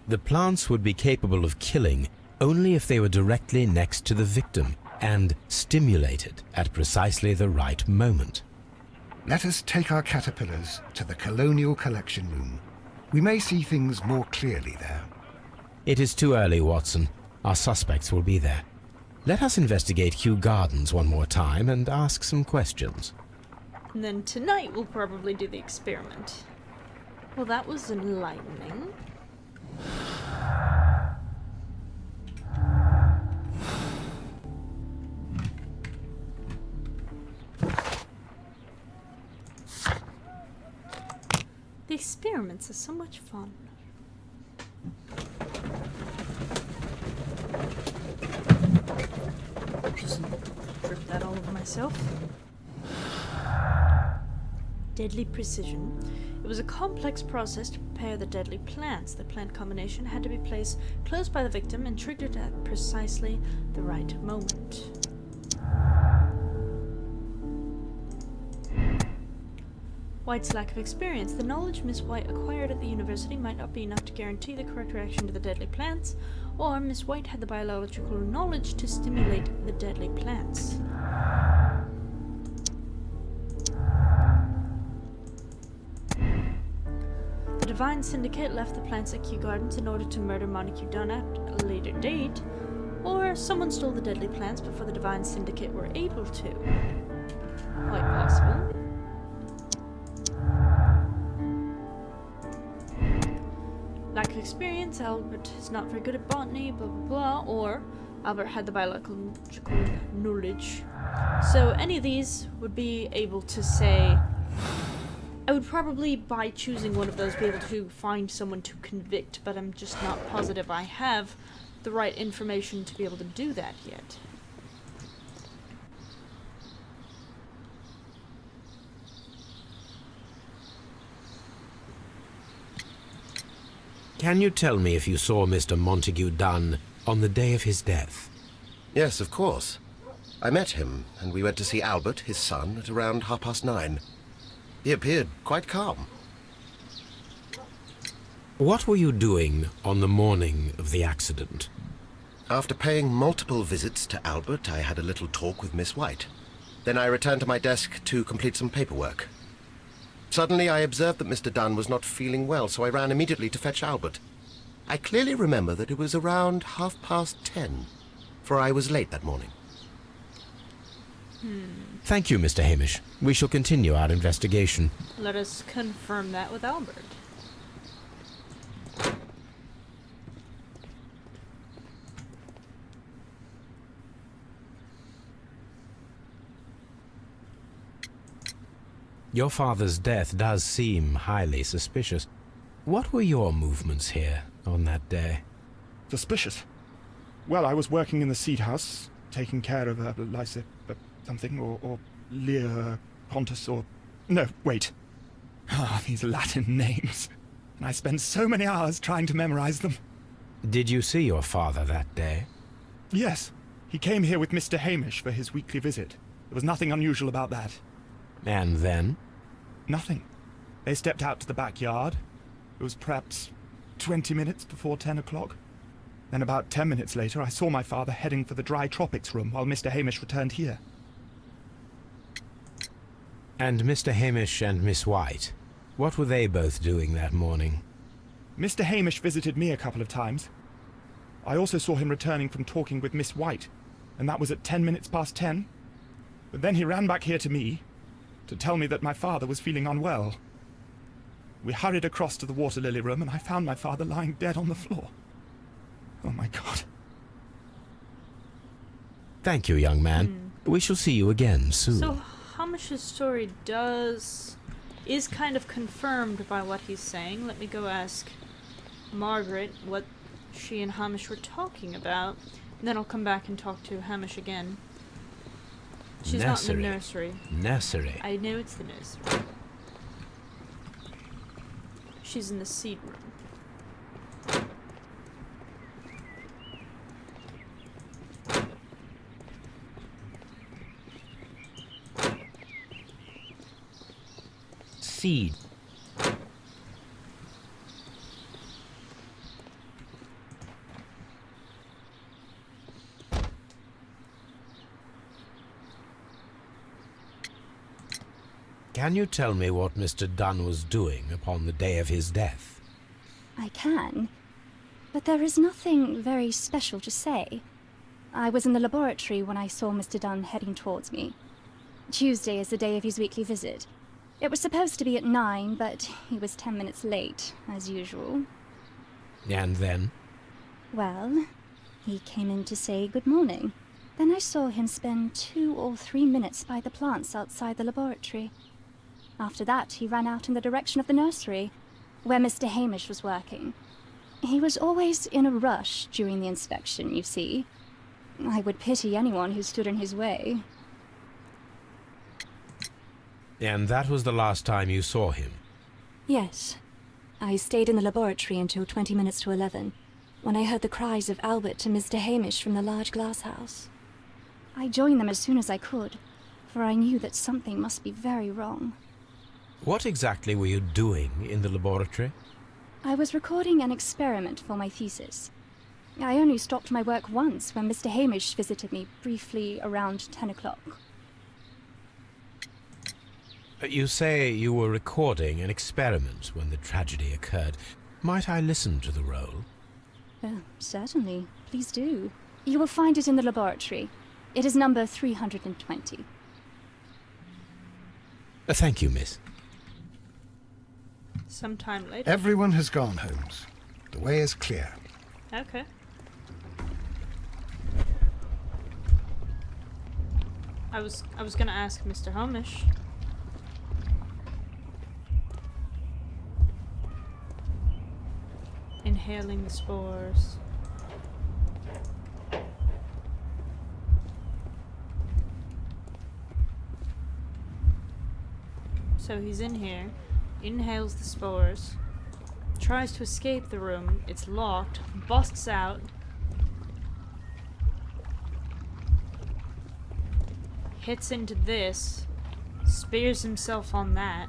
The plants would be capable of killing only if they were directly next to the victim and stimulated at precisely the right moment. Let us take our caterpillars to the Colonial Collection Room. We may see things more clearly there. It is too early, Watson. Our suspects will be there. Let us investigate Kew Gardens one more time and ask some questions. And then tonight we'll probably do the experiment. Well, that was enlightening. The experiments are so much fun. Just drip that all over myself. Deadly precision. It was a complex process to prepare the deadly plants. The plant combination had to be placed close by the victim and triggered at precisely the right moment. White's lack of experience. The knowledge Miss White acquired at the university might not be enough to guarantee the correct reaction to the deadly plants, or Miss White had the biological knowledge to stimulate the deadly plants. The Divine Syndicate left the plants at Kew Gardens in order to murder Montague Dunn at a later date, or someone stole the deadly plants before the Divine Syndicate were able to. Quite possible. Lack of experience, Albert is not very good at botany, blah blah blah, or Albert had the biological knowledge. So any of these would be able to say, I would probably, by choosing one of those, be able to find someone to convict, but I'm just not positive I have the right information to be able to do that yet. Can you tell me if you saw Mr. Montague Dunn on the day of his death? Yes, of course. I met him, and we went to see Albert, his son, at around 9:30. He appeared quite calm. What were you doing on the morning of the accident? After paying multiple visits to Albert, I had a little talk with Miss White. Then I returned to my desk to complete some paperwork. Suddenly I observed that Mr. Dunn was not feeling well, so I ran immediately to fetch Albert. I clearly remember that it was around 10:30, for I was late that morning. Thank you, Mr. Hamish. We shall continue our investigation. Let us confirm that with Albert. Your father's death does seem highly suspicious. What were your movements here on that day? Suspicious? Well, I was working in the seed house, taking care of Lysa something, or Lear Pontus, or... No, wait. Ah, these Latin names. And I spent so many hours trying to memorize them. Did you see your father that day? Yes. He came here with Mr. Hamish for his weekly visit. There was nothing unusual about that. And then? Nothing. They stepped out to the backyard. It was perhaps 20 minutes before 10 o'clock. Then about 10 minutes later, I saw my father heading for the dry tropics room while Mr. Hamish returned here. And Mr. Hamish and Miss White, what were they both doing that morning? Mr. Hamish visited me a couple of times. I also saw him returning from talking with Miss White, and that was at 10 minutes past 10. But then he ran back here to me to tell me that my father was feeling unwell. We hurried across to the water lily room, and I found my father lying dead on the floor. Oh my God. Thank you, young man. We shall see you again soon. So Hamish's story is kind of confirmed by what he's saying. Let me go ask Margaret what she and Hamish were talking about, and then I'll come back and talk to Hamish again. She's not in the nursery. Nursery? I know it's the nursery. She's in the seed room. Seed. Can you tell me what Mr. Dunn was doing upon the day of his death? I can, but there is nothing very special to say. I was in the laboratory when I saw Mr. Dunn heading towards me. Tuesday is the day of his weekly visit. It was supposed to be at 9, but he was 10 minutes late, as usual. And then? Well, he came in to say good morning. Then I saw him spend 2 or 3 minutes by the plants outside the laboratory. After that, he ran out in the direction of the nursery, where Mr. Hamish was working. He was always in a rush during the inspection, you see. I would pity anyone who stood in his way. And that was the last time you saw him? Yes. I stayed in the laboratory until 20 minutes to 11, when I heard the cries of Albert and Mr. Hamish from the large glass house. I joined them as soon as I could, for I knew that something must be very wrong. What exactly were you doing in the laboratory? I was recording an experiment for my thesis. I only stopped my work once when Mr. Hamish visited me briefly around 10 o'clock. You say you were recording an experiment when the tragedy occurred. Might I listen to the roll? Certainly. Please do. You will find it in the laboratory. It is number 320. Thank you, miss. Sometime later. Everyone has gone, Holmes. The way is clear. Okay. I was gonna ask Mr. Hamish. Inhaling the spores. So he's in here, inhales the spores, tries to escape the room, it's locked, busts out, hits into this, spears himself on that,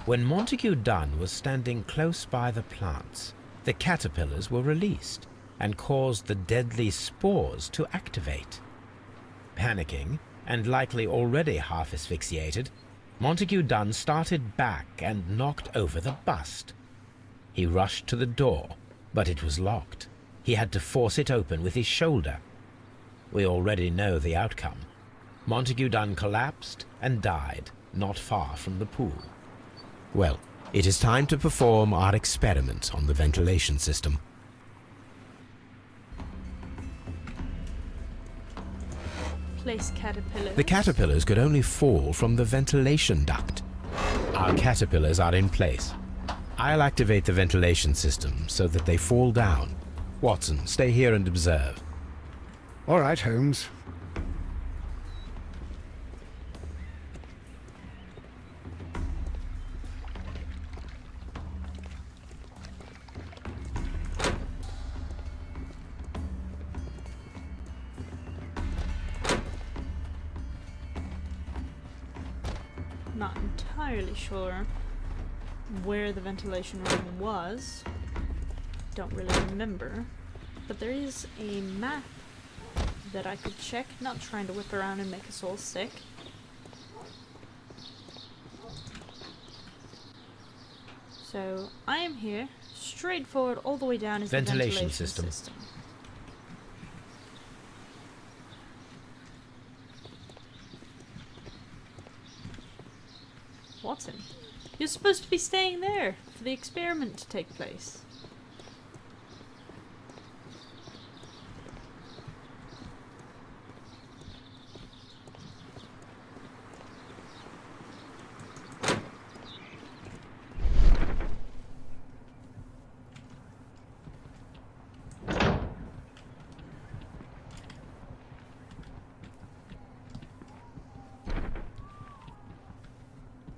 When Montague Dunn was standing close by the plants, the caterpillars were released and caused the deadly spores to activate. Panicking, and likely already half asphyxiated, Montague Dunn started back and knocked over the bust. He rushed to the door, but it was locked. He had to force it open with his shoulder. We already know the outcome. Montague Dunn collapsed and died not far from the pool. Well, it is time to perform our experiment on the ventilation system. Place caterpillars. The caterpillars could only fall from the ventilation duct. Our caterpillars are in place. I'll activate the ventilation system so that they fall down. Watson, stay here and observe. All right, Holmes. Not entirely sure where the ventilation room was. Don't really remember. But there is a map that I could check, not trying to whip around and make us all sick. So, I am here. Straight forward all the way down is Ventilation the ventilation system. system. Watson, you're supposed to be staying there for the experiment to take place.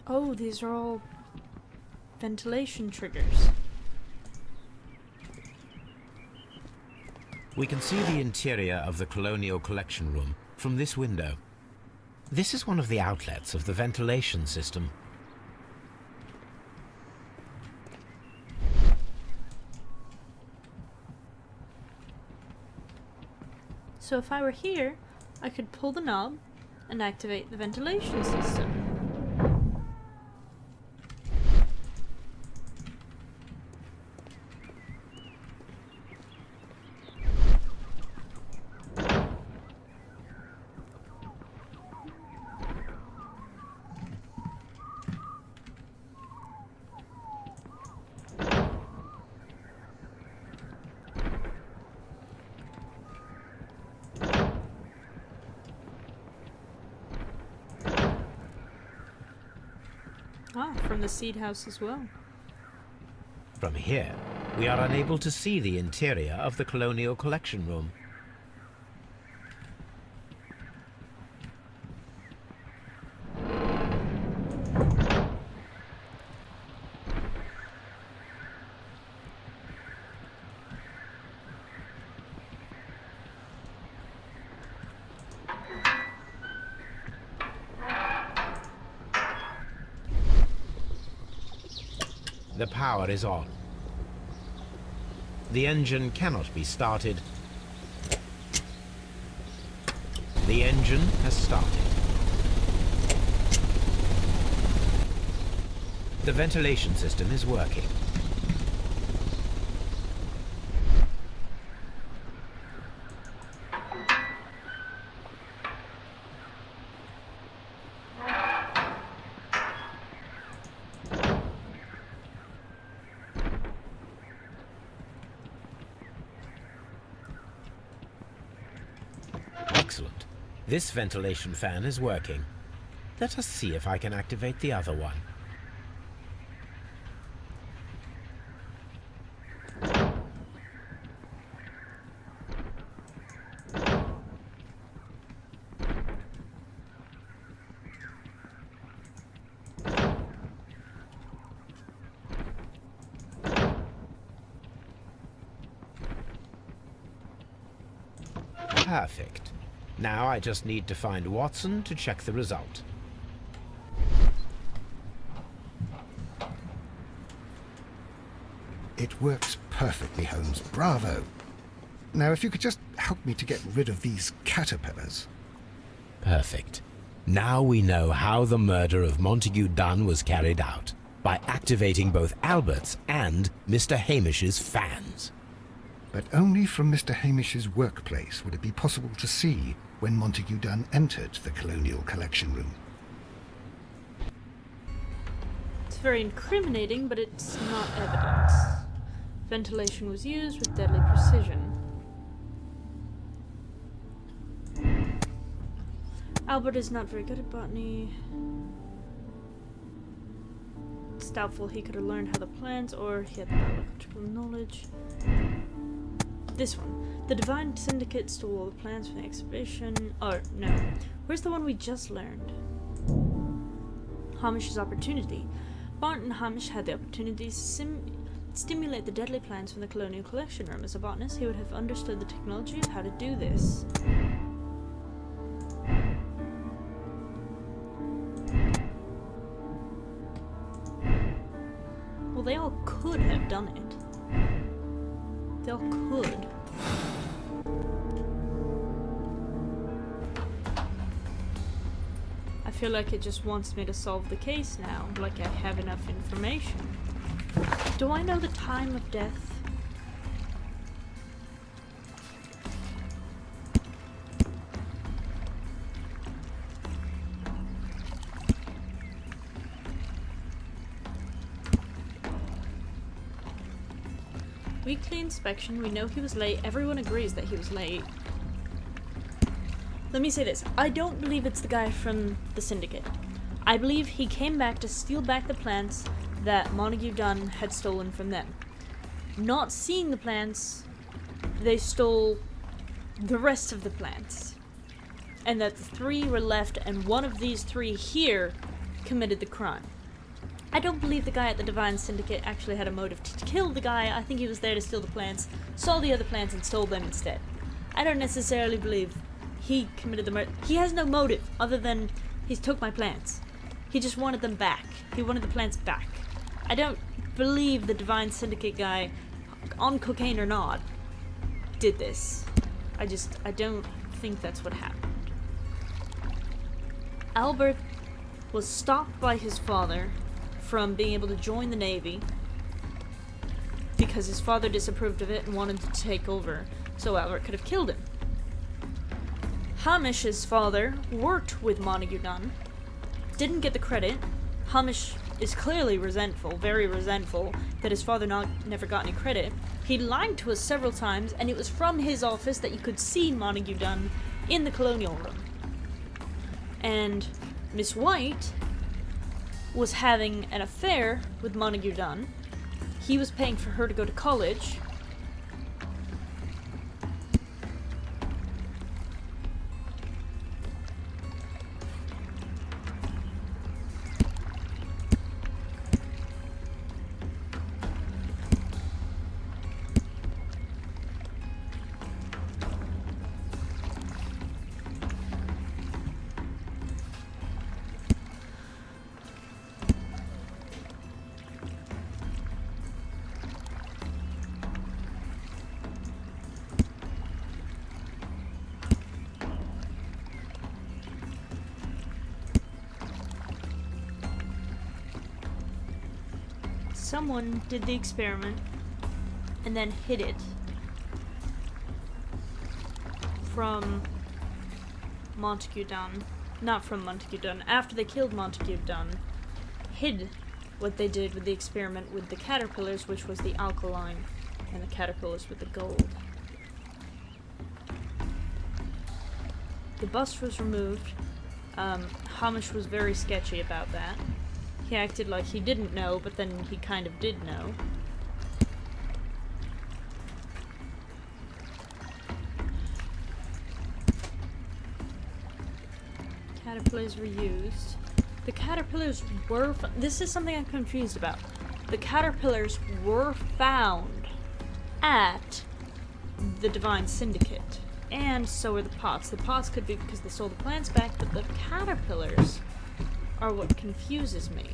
Oh, these are all ventilation triggers. We can see the interior of the Colonial Collection Room from this window. This is one of the outlets of the ventilation system. So if I were here, I could pull the knob and activate the ventilation system. Ah, from the seed house as well. From here, we are unable to see the interior of the Colonial Collection Room. The power is on. The engine cannot be started. The engine has started. The ventilation system is working. Excellent. This ventilation fan is working. Let us see if I can activate the other one. Perfect. Now I just need to find Watson to check the result. It works perfectly, Holmes. Bravo. Now, if you could just help me to get rid of these caterpillars. Perfect. Now we know how the murder of Montague Dunn was carried out, by activating both Albert's and Mr. Hamish's fans. But only from Mr. Hamish's workplace would it be possible to see when Montague Dunn entered the Colonial Collection Room. It's very incriminating, but it's not evidence. Ventilation was used with deadly precision. Albert is not very good at botany. It's doubtful he could have learned how the plants or he had the biological knowledge. This one. The Divine Syndicate stole all the plans from the exhibition. Or, no. Where's the one we just learned? Hamish's opportunity. Barton Hamish had the opportunity to stimulate the deadly plants from the Colonial Collection Room. As a botanist, he would have understood the technology of how to do this. Well, they all could have done it. They all could. I feel like it just wants me to solve the case now, like I have enough information. Do I know the time of death? Weekly inspection, we know he was late. Everyone agrees that he was late. Let me say this. I don't believe it's the guy from the Syndicate. I believe he came back to steal back the plants that Montague Dunn had stolen from them. Not seeing the plants, they stole the rest of the plants. And that the 3 were left, and one of these 3 here committed the crime. I don't believe the guy at the Divine Syndicate actually had a motive to kill the guy. I think he was there to steal the plants, saw the other plants, and stole them instead. I don't necessarily believe he committed the murder. He has no motive other than he took my plants. He just wanted them back. He wanted the plants back. I don't believe the Divine Syndicate guy, on cocaine or not, did this. I don't think that's what happened. Albert was stopped by his father from being able to join the Navy because his father disapproved of it and wanted to take over, so Albert could have killed him. Hamish's father worked with Montague Dunn, didn't get the credit. Hamish is clearly resentful, very resentful, that his father never got any credit. He lied to us several times, and it was from his office that you could see Montague Dunn in the Colonial Room. And Miss White was having an affair with Montague Dunn. He was paying for her to go to college. Someone did the experiment and then hid it from Montague Dunn. Not from Montague Dunn. After they killed Montague Dunn, hid what they did with the experiment with the caterpillars, which was the alkaline, and the caterpillars with the gold. The bust was removed. Hamish was very sketchy about that. He acted like he didn't know, but then he kind of did know. Caterpillars were used. The caterpillars were... This is something I'm confused about. The caterpillars were found at the Divine Syndicate. And so were the pots. The pots could be because they stole the plants back, but the caterpillars are what confuses me.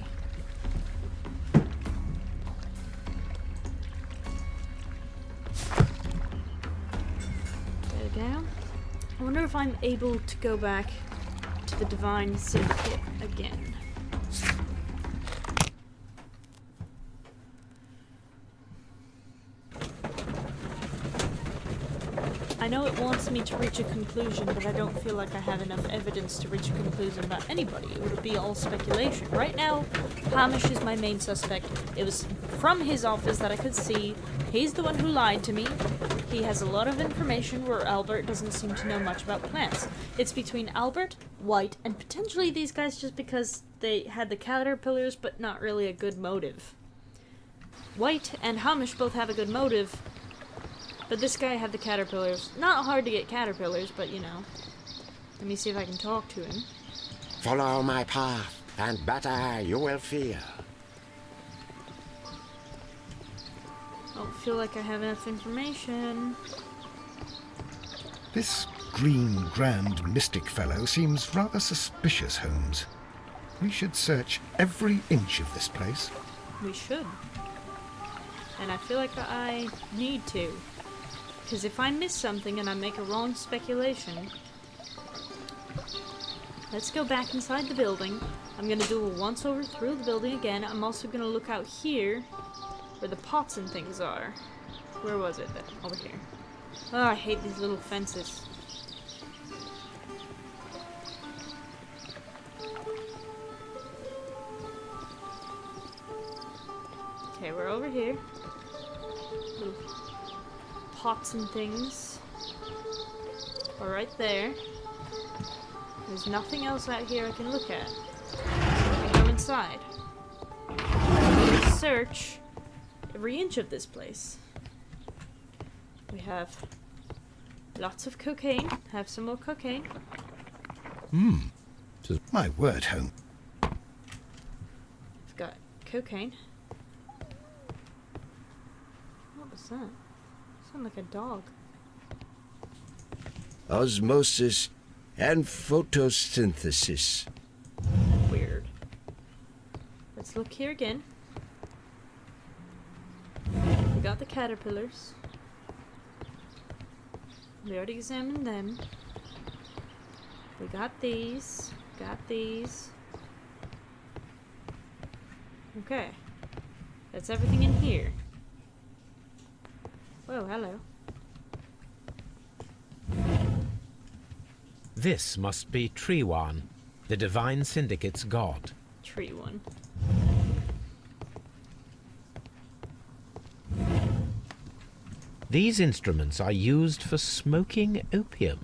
I wonder if I'm able to go back to the Divine Syndicate again. I know it wants me to reach a conclusion, but I don't feel like I have enough evidence to reach a conclusion about anybody. It would be all speculation. Right now, Hamish is my main suspect. It was from his office that I could see. He's the one who lied to me. He has a lot of information where Albert doesn't seem to know much about plants. It's between Albert, White, and potentially these guys just because they had the caterpillars, but not really a good motive. White and Hamish both have a good motive, but this guy had the caterpillars. Not hard to get caterpillars, but you know. Let me see if I can talk to him. Follow my path, and better you will fear. I don't feel like I have enough information. This green grand mystic fellow seems rather suspicious, Holmes. We should search every inch of this place. We should. And I feel like I need to. Because if I miss something and I make a wrong speculation... Let's go back inside the building. I'm going to do a once-over through the building again. I'm also going to look out here where the pots and things are. Where was it then? Over here. Oh, I hate these little fences. Okay, we're over here. Little pots and things are right there. There's nothing else out here I can look at. So I can go inside. I'm going to search every inch of this place. We have lots of cocaine. Have some more cocaine. My word, Holmes. I've got cocaine. What was that? Sound like a dog. Osmosis and photosynthesis. Weird. Let's look here again. We got the caterpillars. We already examined them. We got these. Got these. Okay. That's everything in here. Whoa, hello. This must be Trewan, the Divine Syndicate's god. Tree one. These instruments are used for smoking opium.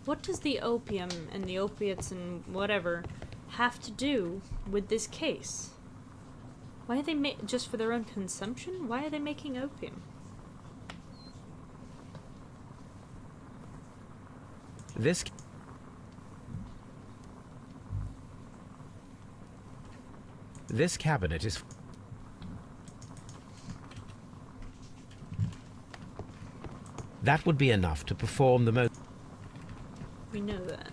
What does the opium and the opiates and whatever have to do with this case? Why are they just for their own consumption? Why are they making opium? This cabinet is... That would be enough to perform the most... We know that.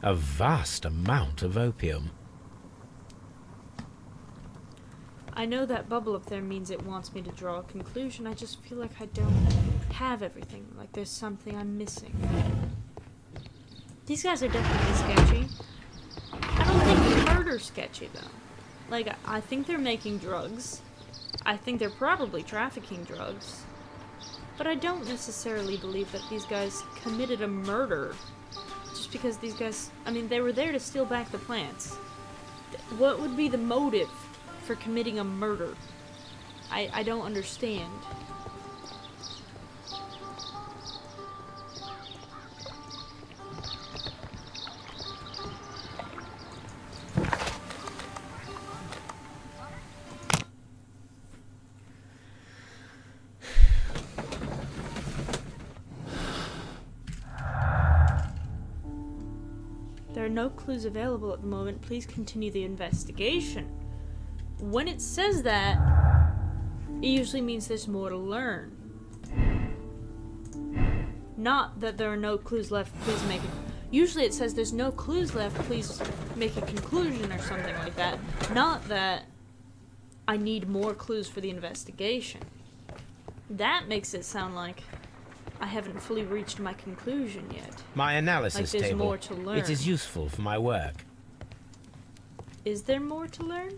A vast amount of opium. I know that bubble up there means it wants me to draw a conclusion. I just feel like I don't have everything. Like there's something I'm missing. These guys are definitely sketchy. I don't think murder's sketchy though. Like I think they're making drugs. I think they're probably trafficking drugs. But I don't necessarily believe that these guys committed a murder. Just because these guys, I mean, they were there to steal back the plants. What would be the motive for committing a murder? I don't understand. There are no clues available at the moment. Please continue the investigation. When it says that, it usually means there's more to learn. Not that there are no clues left, please make it. Usually it says there's no clues left, please make a conclusion or something like that. Not that I need more clues for the investigation. That makes it sound like I haven't fully reached my conclusion yet. My analysis Like there's table. more to learn. It is useful for my work. Is there more to learn?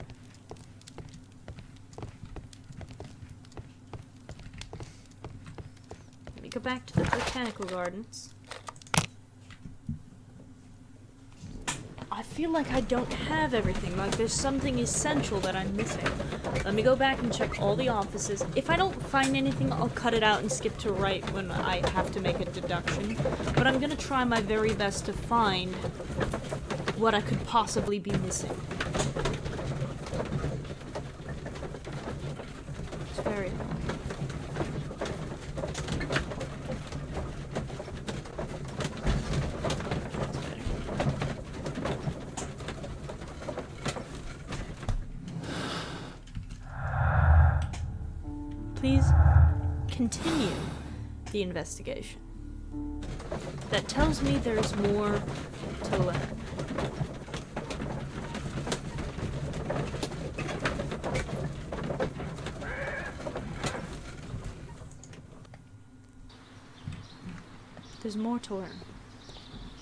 Let me go back to the botanical gardens. I feel like I don't have everything, like there's something essential that I'm missing. Let me go back and check all the offices. If I don't find anything, I'll cut it out and skip to right when I have to make a deduction. But I'm gonna try my very best to find what I could possibly be missing. It's very long. Please continue the investigation. That tells me there's more to learn. There's more to learn.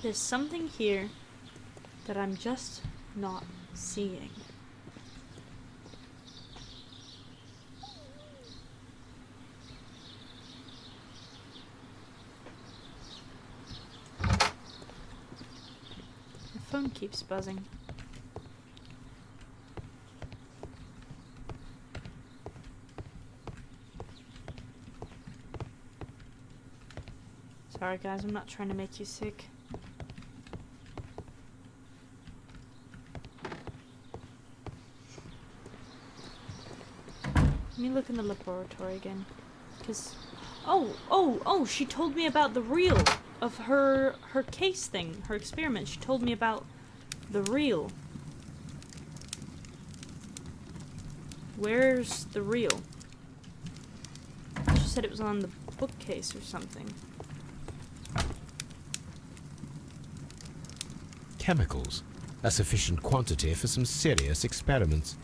There's something here that I'm just not seeing. The phone keeps buzzing. Sorry guys, I'm not trying to make you sick. Let me look in the laboratory again. Cause oh, she told me about the reel of her case thing, her experiment. She told me about the reel. Where's the reel? She said it was on the bookcase or something. Chemicals. A sufficient quantity for some serious experiments.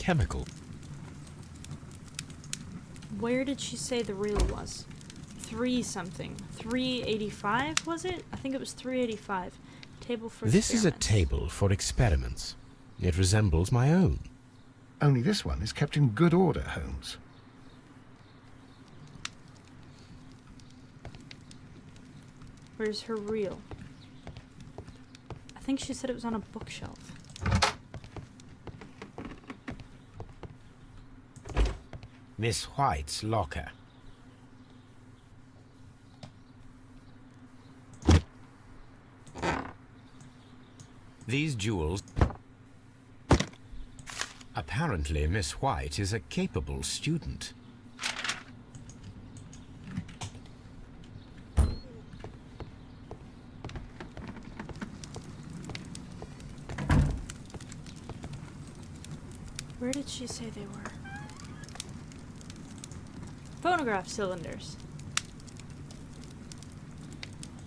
Chemical. Where did she say the reel was? 3 something. 385 was it? I think it was 385. Table for This is a experiments. table for experiments. It resembles my own. Only this one is kept in good order, Holmes. Where's her reel? I think she said it was on a bookshelf. Miss White's locker. These jewels... Apparently, Miss White is a capable student. Where did she say they were? Phonograph cylinders.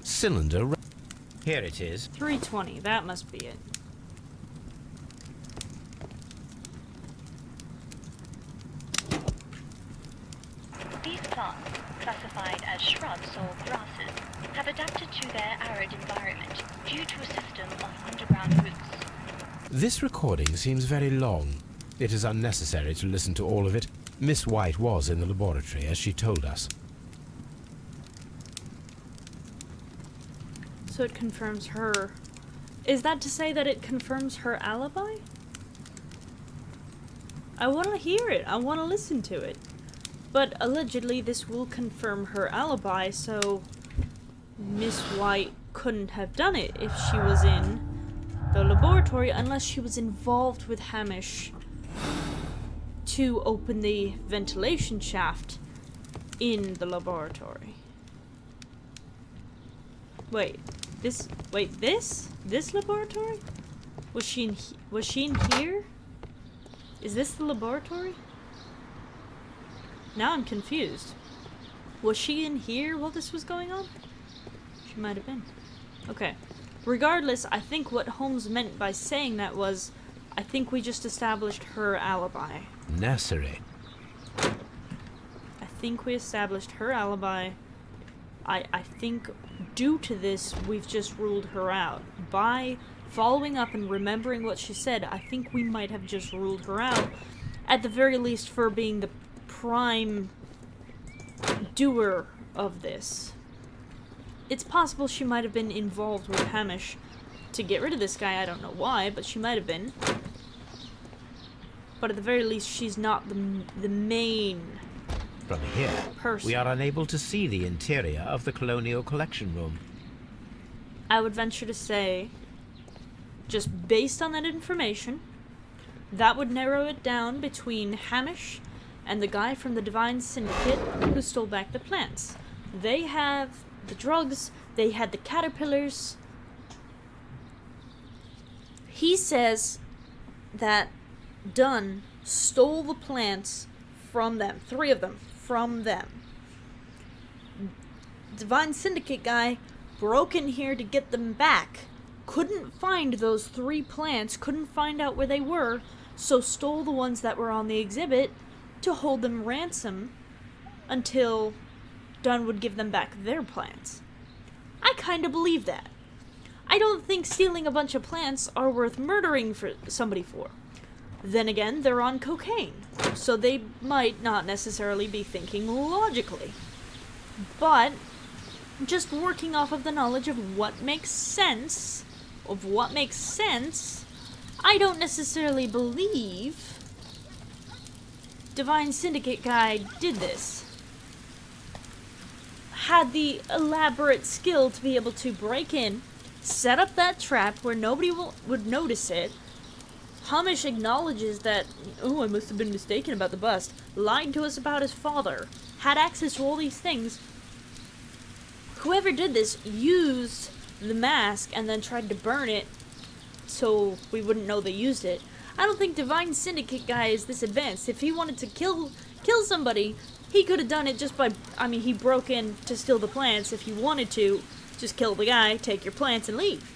Cylinder... Here it is. 320, that must be it. These plants, classified as shrubs or grasses, have adapted to their arid environment due to a system of underground roots. This recording seems very long. It is unnecessary to listen to all of it. Miss White was in the laboratory, as she told us. So it confirms her. Is that to say that it confirms her alibi? I want to hear it. I want to listen to it. But allegedly this will confirm her alibi, so Miss White couldn't have done it if she was in the laboratory unless she was involved with Hamish to open the ventilation shaft in the laboratory. Wait, this laboratory? Was she in here? Is this the laboratory? Now I'm confused. Was she in here while this was going on? She might have been. Okay. Regardless, I think what Holmes meant by saying that was, I think we just established her alibi. Nursery. think we established her alibi. I think due to this, we've just ruled her out. By following up and remembering what she said, I think we might have just ruled her out. At the very least, for being the prime doer of this. It's possible she might have been involved with Hamish to get rid of this guy. I don't know why, but she might have been. But at the very least, she's not the main From here, person. we are unable to see the interior of the Colonial Collection Room. I would venture to say, just based on that information, that would narrow it down between Hamish and the guy from the Divine Syndicate who stole back the plants. They have the drugs, they had the caterpillars. He says that Dunn stole the plants from them, 3 of them, from them. Divine Syndicate guy broke in here to get them back. Couldn't find those 3 plants, couldn't find out where they were, so stole the ones that were on the exhibit to hold them ransom until Dunn would give them back their plants. I kinda believe that. I don't think stealing a bunch of plants are worth murdering for somebody for. Then again, they're on cocaine, so they might not necessarily be thinking logically. But just working off of the knowledge of what makes sense, I don't necessarily believe Divine Syndicate guy did this. Had the elaborate skill to be able to break in, set up that trap where nobody would notice it. Hamish acknowledges that, oh, I must have been mistaken about the bust, lied to us about his father, had access to all these things. Whoever did this used the mask and then tried to burn it so we wouldn't know they used it. I don't think Divine Syndicate guy is this advanced. If he wanted to kill somebody, he could have done it just by, he broke in to steal the plants. If he wanted to, just kill the guy, take your plants, and leave.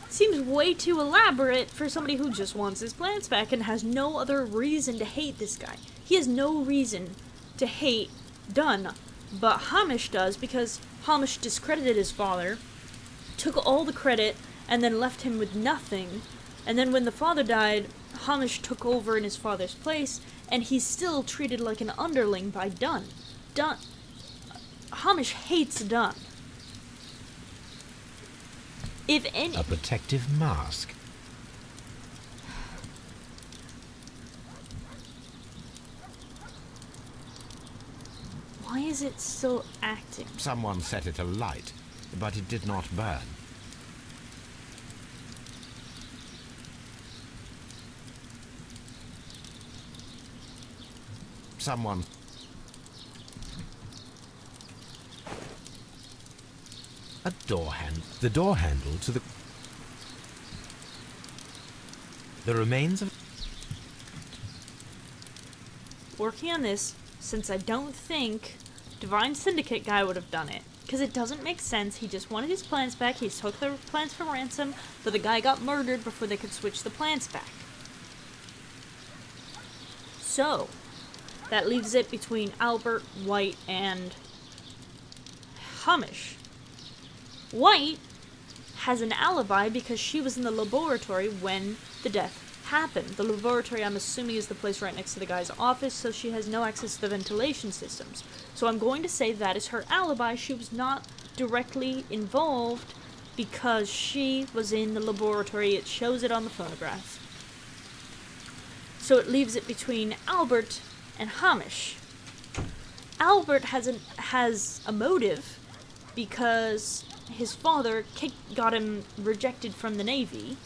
Seems way too elaborate for somebody who just wants his plants back and has no other reason to hate this guy. He has no reason to hate Dunn, but Hamish does, because Hamish discredited his father, took all the credit, and then left him with nothing. And then when the father died, Hamish took over in his father's place, and he's still treated like an underling by Dunn. Hamish hates Dunn. If any... A protective mask. Why is it still acting? Someone set it alight, but it did not burn. Someone... A door handle. The door handle to the... The remains of... Working on this, since I don't think Divine Syndicate guy would have done it. Because it doesn't make sense. He just wanted his plants back. He took the plants for ransom, but the guy got murdered before they could switch the plants back. So, that leaves it between Albert, White, and Hamish. White has an alibi because she was in the laboratory when the death happened. The laboratory, I'm assuming, is the place right next to the guy's office, so she has no access to the ventilation systems. So I'm going to say that is her alibi. She was not directly involved because she was in the laboratory. It shows it on the phonograph. So it leaves it between Albert and Hamish. Albert has a motive because his father got him rejected from the Navy,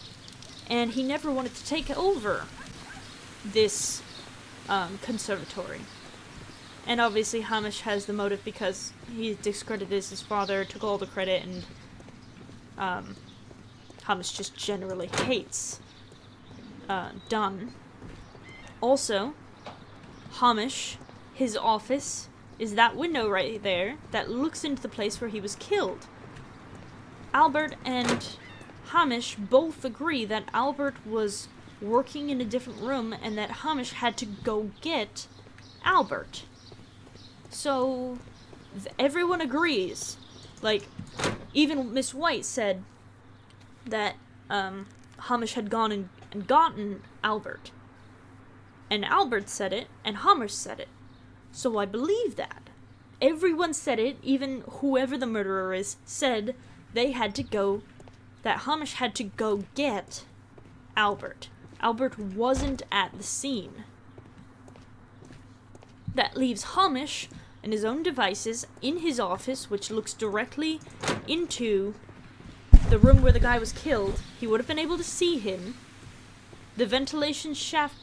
and he never wanted to take over this conservatory. And obviously Hamish has the motive because he discredited his father, took all the credit, and Hamish just generally hates Dunn. Also, Hamish, his office is that window right there that looks into the place where he was killed. Albert and Hamish both agree that Albert was working in a different room and that Hamish had to go get Albert. So, everyone agrees. Like, even Miss White said that, Hamish had gone and gotten Albert. And Albert said it, and Hamish said it. So I believe that. Everyone said it, even whoever the murderer is, said they had to go, that Hamish had to go get Albert. Albert wasn't at the scene. That leaves Hamish and his own devices in his office, which looks directly into the room where the guy was killed. He would have been able to see him. The ventilation shaft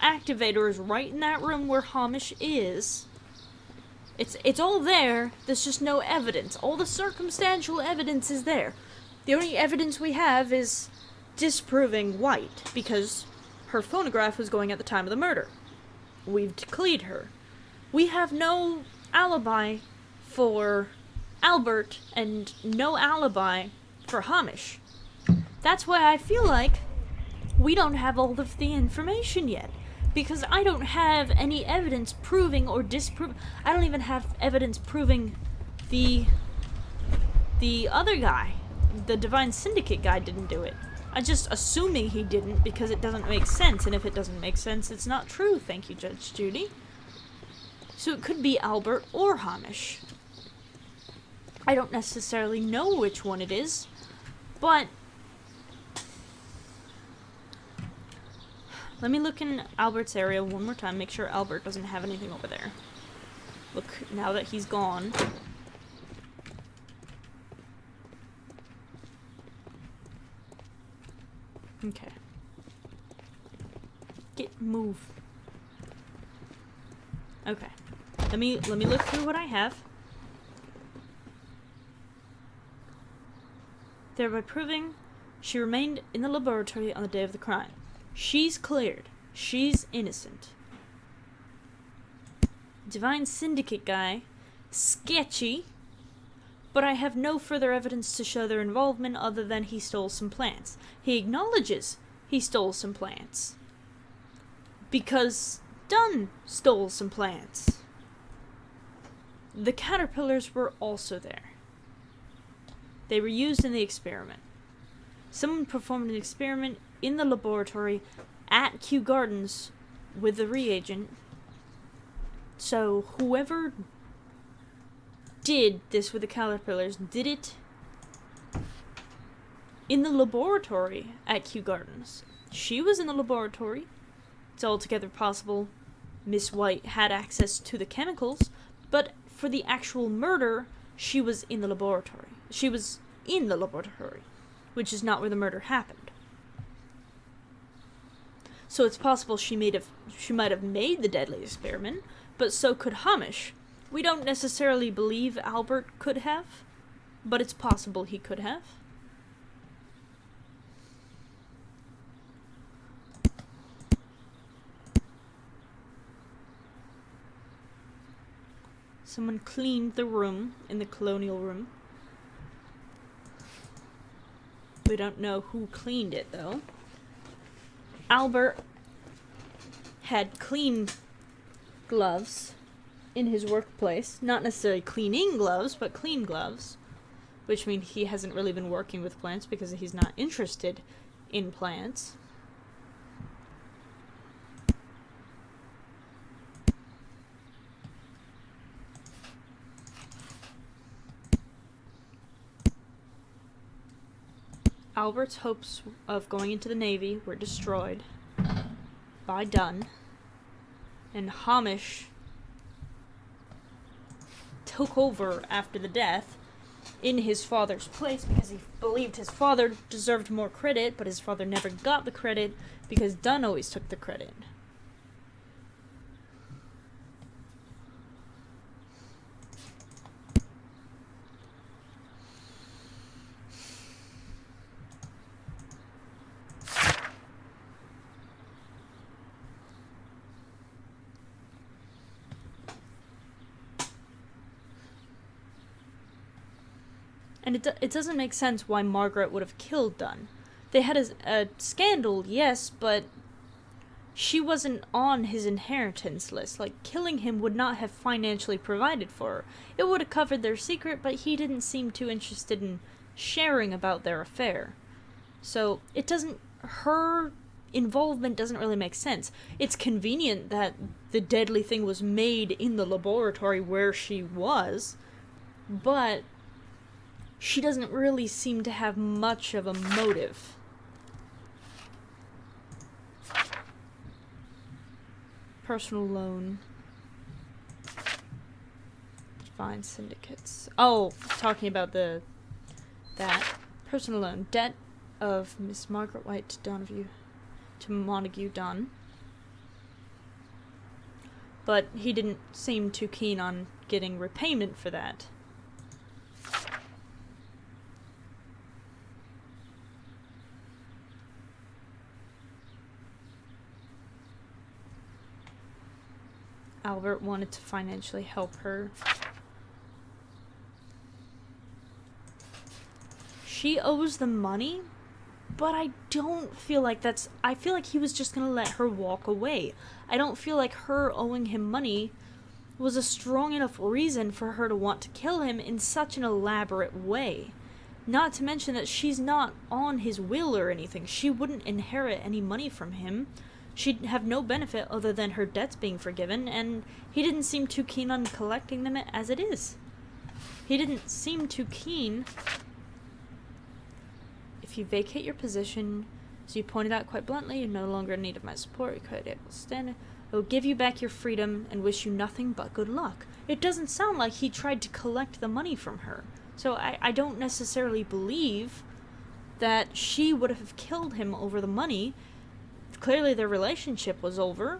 activator is right in that room where Hamish is. It's all there. There's just no evidence. All the circumstantial evidence is there. The only evidence we have is disproving White, because her phonograph was going at the time of the murder. We've declared her. We have no alibi for Albert and no alibi for Hamish. That's why I feel like we don't have all of the information yet. Because I don't have any evidence proving or disproving. I don't even have evidence proving the other guy, the Divine Syndicate guy, didn't do it. I'm just assuming he didn't because it doesn't make sense, and if it doesn't make sense, it's not true. Thank you, Judge Judy. So it could be Albert or Hamish. I don't necessarily know which one it is, but let me look in Albert's area one more time, make sure Albert doesn't have anything over there. Look, now that he's gone. Okay. Move. Okay. Let me look through what I have. Thereby proving she remained in the laboratory on the day of the crime. She's cleared. She's innocent. Divine Syndicate guy, sketchy, but I have no further evidence to show their involvement other than he stole some plants. He acknowledges he stole some plants. Because Dunn stole some plants. The caterpillars were also there. They were used in the experiment. Someone performed an experiment in the laboratory at Kew Gardens with the reagent. So whoever did this with the caterpillars did it in the laboratory at Kew Gardens. She was in the laboratory. It's altogether possible Miss White had access to the chemicals, but for the actual murder, she was in the laboratory. She was in the laboratory, which is not where the murder happened. So it's possible she might have made the deadly experiment, but so could Hamish. We don't necessarily believe Albert could have, but it's possible he could have. Someone cleaned the room in the colonial room. We don't know who cleaned it, though. Albert had clean gloves in his workplace. Not necessarily cleaning gloves, but clean gloves. Which means he hasn't really been working with plants because he's not interested in plants. Albert's hopes of going into the Navy were destroyed by Dunn, and Hamish took over after the death in his father's place because he believed his father deserved more credit, but his father never got the credit because Dunn always took the credit. And it doesn't make sense why Margaret would have killed Dunn. They had a scandal, yes, but she wasn't on his inheritance list. Like, killing him would not have financially provided for her. It would have covered their secret, but he didn't seem too interested in sharing about their affair. So, her involvement doesn't really make sense. It's convenient that the deadly thing was made in the laboratory where she was, but she doesn't really seem to have much of a motive. Personal loan. Define syndicates. Oh, talking about that. Personal loan. Debt of Miss Margaret White to Montague Dunn. But he didn't seem too keen on getting repayment for that. Albert wanted to financially help her. She owes them money, but I don't feel like that's... I feel like he was just gonna let her walk away. I don't feel like her owing him money was a strong enough reason for her to want to kill him in such an elaborate way. Not to mention that she's not on his will or anything. She wouldn't inherit any money from him. She'd have no benefit other than her debts being forgiven, and he didn't seem too keen on collecting them as it is. He didn't seem too keen. If you vacate your position, as you pointed out quite bluntly, you're no longer in need of my support. You're quite able to stand it. I will give you back your freedom and wish you nothing but good luck. It doesn't sound like he tried to collect the money from her. So I don't necessarily believe that she would have killed him over the money. Clearly their relationship was over.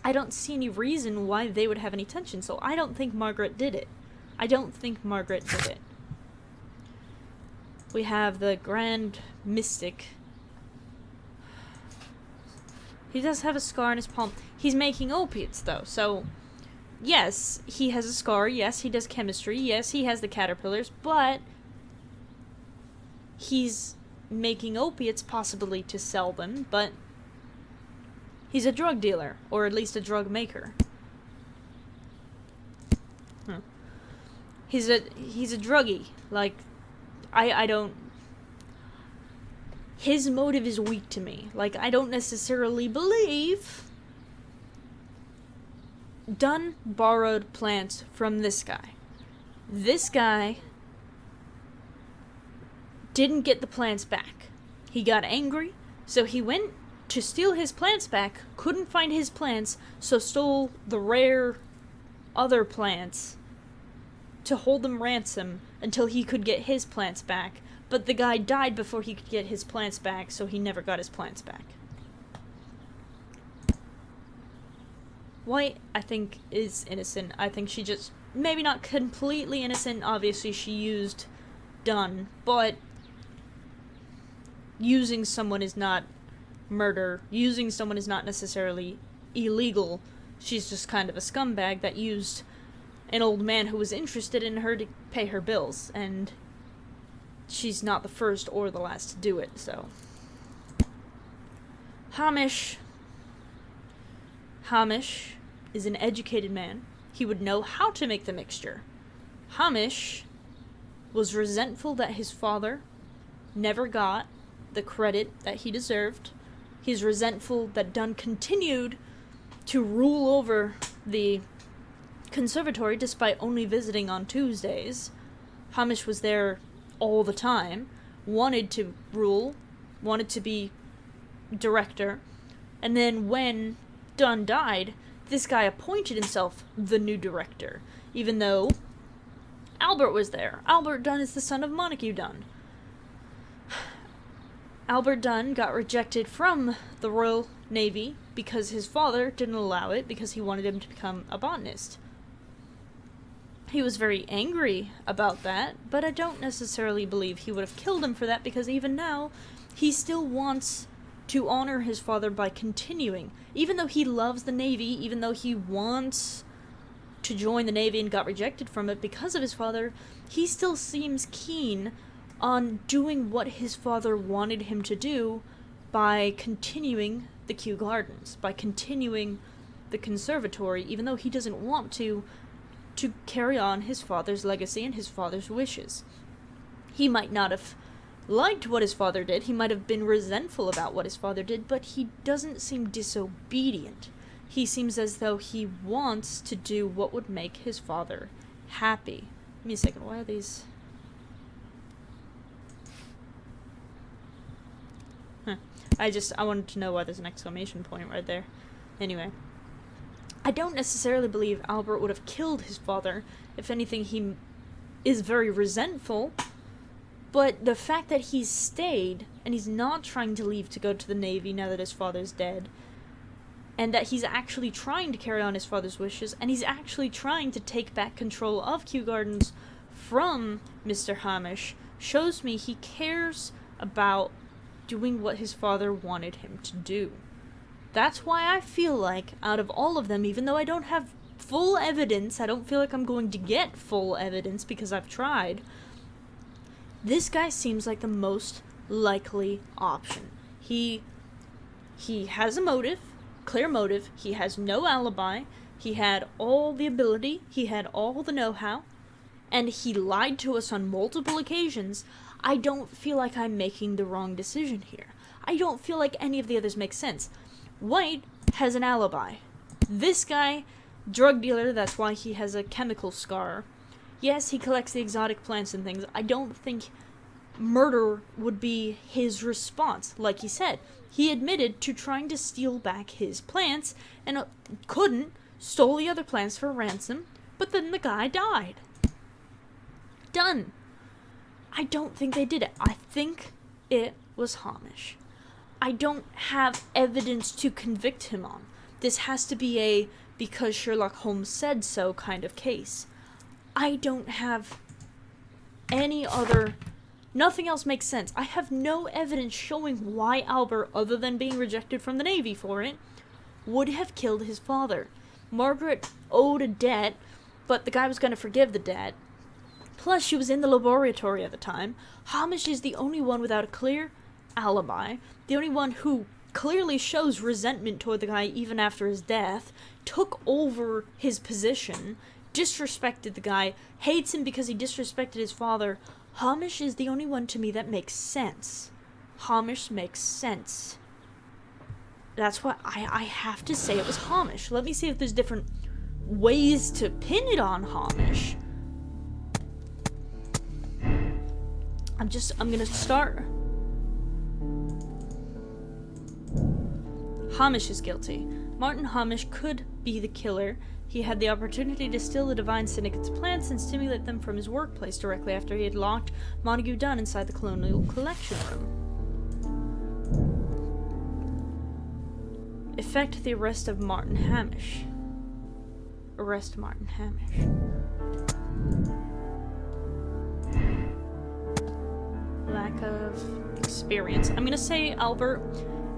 I don't see any reason why they would have any tension, so I don't think Margaret did it. I don't think Margaret did it. We have the Grand Mystic. He does have a scar on his palm. He's making opiates, though, so... Yes, he has a scar. Yes, he does chemistry. Yes, he has the caterpillars, but... He's making opiates possibly to sell them, but... He's a drug dealer, or at least a drug maker. He's a druggie. Like, I don't... His motive is weak to me. Like, I don't necessarily believe... Dunn borrowed plants from this guy. This guy didn't get the plants back. He got angry, so he went to steal his plants back, couldn't find his plants, so stole the rare other plants to hold them ransom until he could get his plants back. But the guy died before he could get his plants back, so he never got his plants back. White, I think, is innocent. I think she just... Maybe not completely innocent. Obviously, she used Dunn. But using someone is not murder. Using someone is not necessarily illegal. She's just kind of a scumbag that used an old man who was interested in her to pay her bills. And she's not the first or the last to do it, so... Hamish is an educated man. He would know how to make the mixture. Hamish was resentful that his father never got the credit that he deserved. He's resentful that Dunn continued to rule over the conservatory despite only visiting on Tuesdays. Hamish was there all the time, wanted to rule, wanted to be director, and then when Dunn died, this guy appointed himself the new director, even though Albert was there. Albert Dunn is the son of Montague Dunn. Albert Dunn got rejected from the Royal Navy because his father didn't allow it because he wanted him to become a botanist. He was very angry about that, but I don't necessarily believe he would have killed him for that because even now, he still wants to honor his father by continuing. Even though he loves the Navy, even though he wants to join the Navy and got rejected from it because of his father, he still seems keen on doing what his father wanted him to do by continuing the Kew Gardens by continuing the conservatory, even though he doesn't want to carry on his father's legacy and his father's wishes. He might not have liked what his father did, he might have been resentful about what his father did, but he doesn't seem disobedient. He seems as though he wants to do what would make his father happy. Give me a second, why are these... I wanted to know why there's an exclamation point right there. Anyway. I don't necessarily believe Albert would have killed his father. If anything, he is very resentful. But the fact that he's stayed, and he's not trying to leave to go to the Navy now that his father's dead, and that he's actually trying to carry on his father's wishes, and he's actually trying to take back control of Kew Gardens from Mr. Hamish, shows me he cares about doing what his father wanted him to do. That's why I feel like, out of all of them, even though I don't have full evidence, I don't feel like I'm going to get full evidence because I've tried, this guy seems like the most likely option. He has a motive, clear motive, he has no alibi, he had all the ability, he had all the know-how, and he lied to us on multiple occasions. I don't feel like I'm making the wrong decision here. I don't feel like any of the others make sense. White has an alibi. This guy, drug dealer, that's why he has a chemical scar. Yes, he collects the exotic plants and things. I don't think murder would be his response. Like he said, he admitted to trying to steal back his plants and couldn't, stole the other plants for ransom, but then the guy died. Done. I don't think they did it. I think it was Hamish. I don't have evidence to convict him on. This has to be a because Sherlock Holmes said so kind of case. I don't have any other... Nothing else makes sense. I have no evidence showing why Albert, other than being rejected from the Navy for it, would have killed his father. Margaret owed a debt, but the guy was going to forgive the debt. Plus, she was in the laboratory at the time. Hamish is the only one without a clear alibi. The only one who clearly shows resentment toward the guy even after his death. Took over his position. Disrespected the guy. Hates him because he disrespected his father. Hamish is the only one to me that makes sense. Hamish makes sense. That's why I have to say it was Hamish. Let me see if there's different ways to pin it on Hamish. I'm gonna start. Hamish is guilty. Martin Hamish could be the killer. He had the opportunity to steal the Divine Syndicate's plants and stimulate them from his workplace directly after he had locked Montague Dunn inside the Colonial Collection Room. Effect the arrest of Martin Hamish. Arrest Martin Hamish. Lack of experience. I'm gonna say Albert,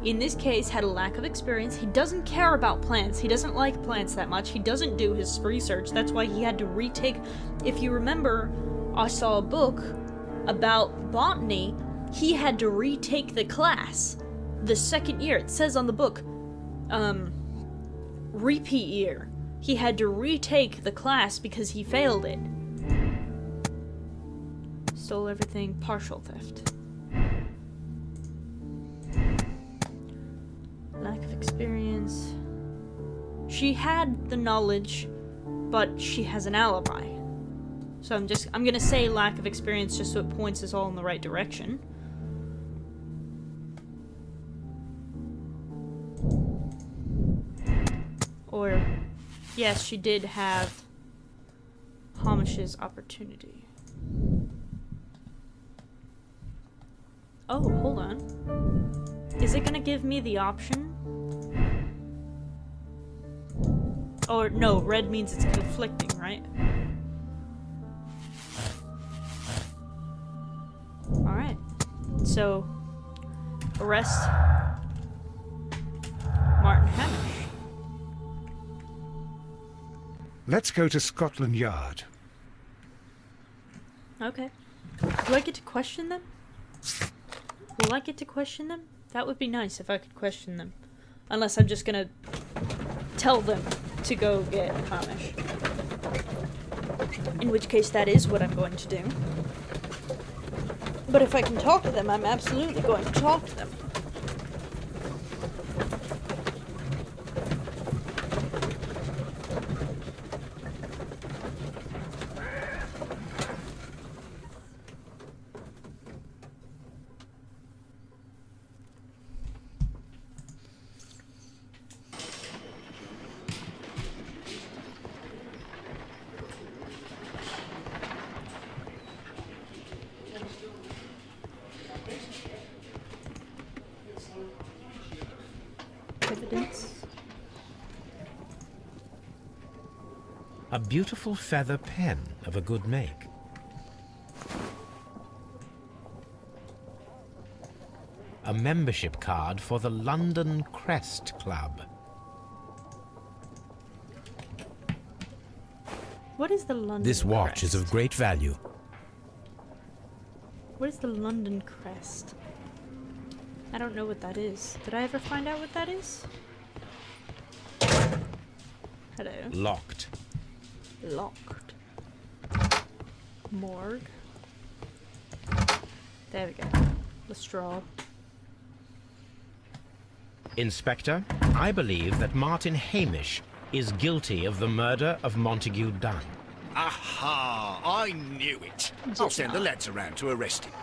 in this case, had a lack of experience. He doesn't care about plants. He doesn't like plants that much. He doesn't do his research. That's why he had to retake... If you remember, I saw a book about botany. He had to retake the class. The second year. It says on the book, repeat year. He had to retake the class because he failed it. Stole everything, partial theft. Lack of experience. She had the knowledge, but she has an alibi. So I'm gonna say lack of experience just so it points us all in the right direction. Or, yes, she did have Hamish's opportunity. Oh, hold on. Is it gonna give me the option? Or, no, red means it's conflicting, right? Alright. So, arrest Martin Hamish. Let's go to Scotland Yard. Okay. Do I get to question them? Will I get to question them? That would be nice if I could question them. Unless I'm just gonna tell them to go get Hamish. In which case that is what I'm going to do. But if I can talk to them, I'm absolutely going to talk to them. Evidence. A beautiful feather pen of a good make. A membership card for the London Crest Club. What is the London This watch Crest? is of great value. What is the London Crest? I don't know what that is. Did I ever find out what that is? Hello. Locked. Locked. Morgue. There we go. Lestrade. Inspector, I believe that Martin Hamish is guilty of the murder of Montague Dunn. Aha! I knew it. I'll send the lads around to arrest him.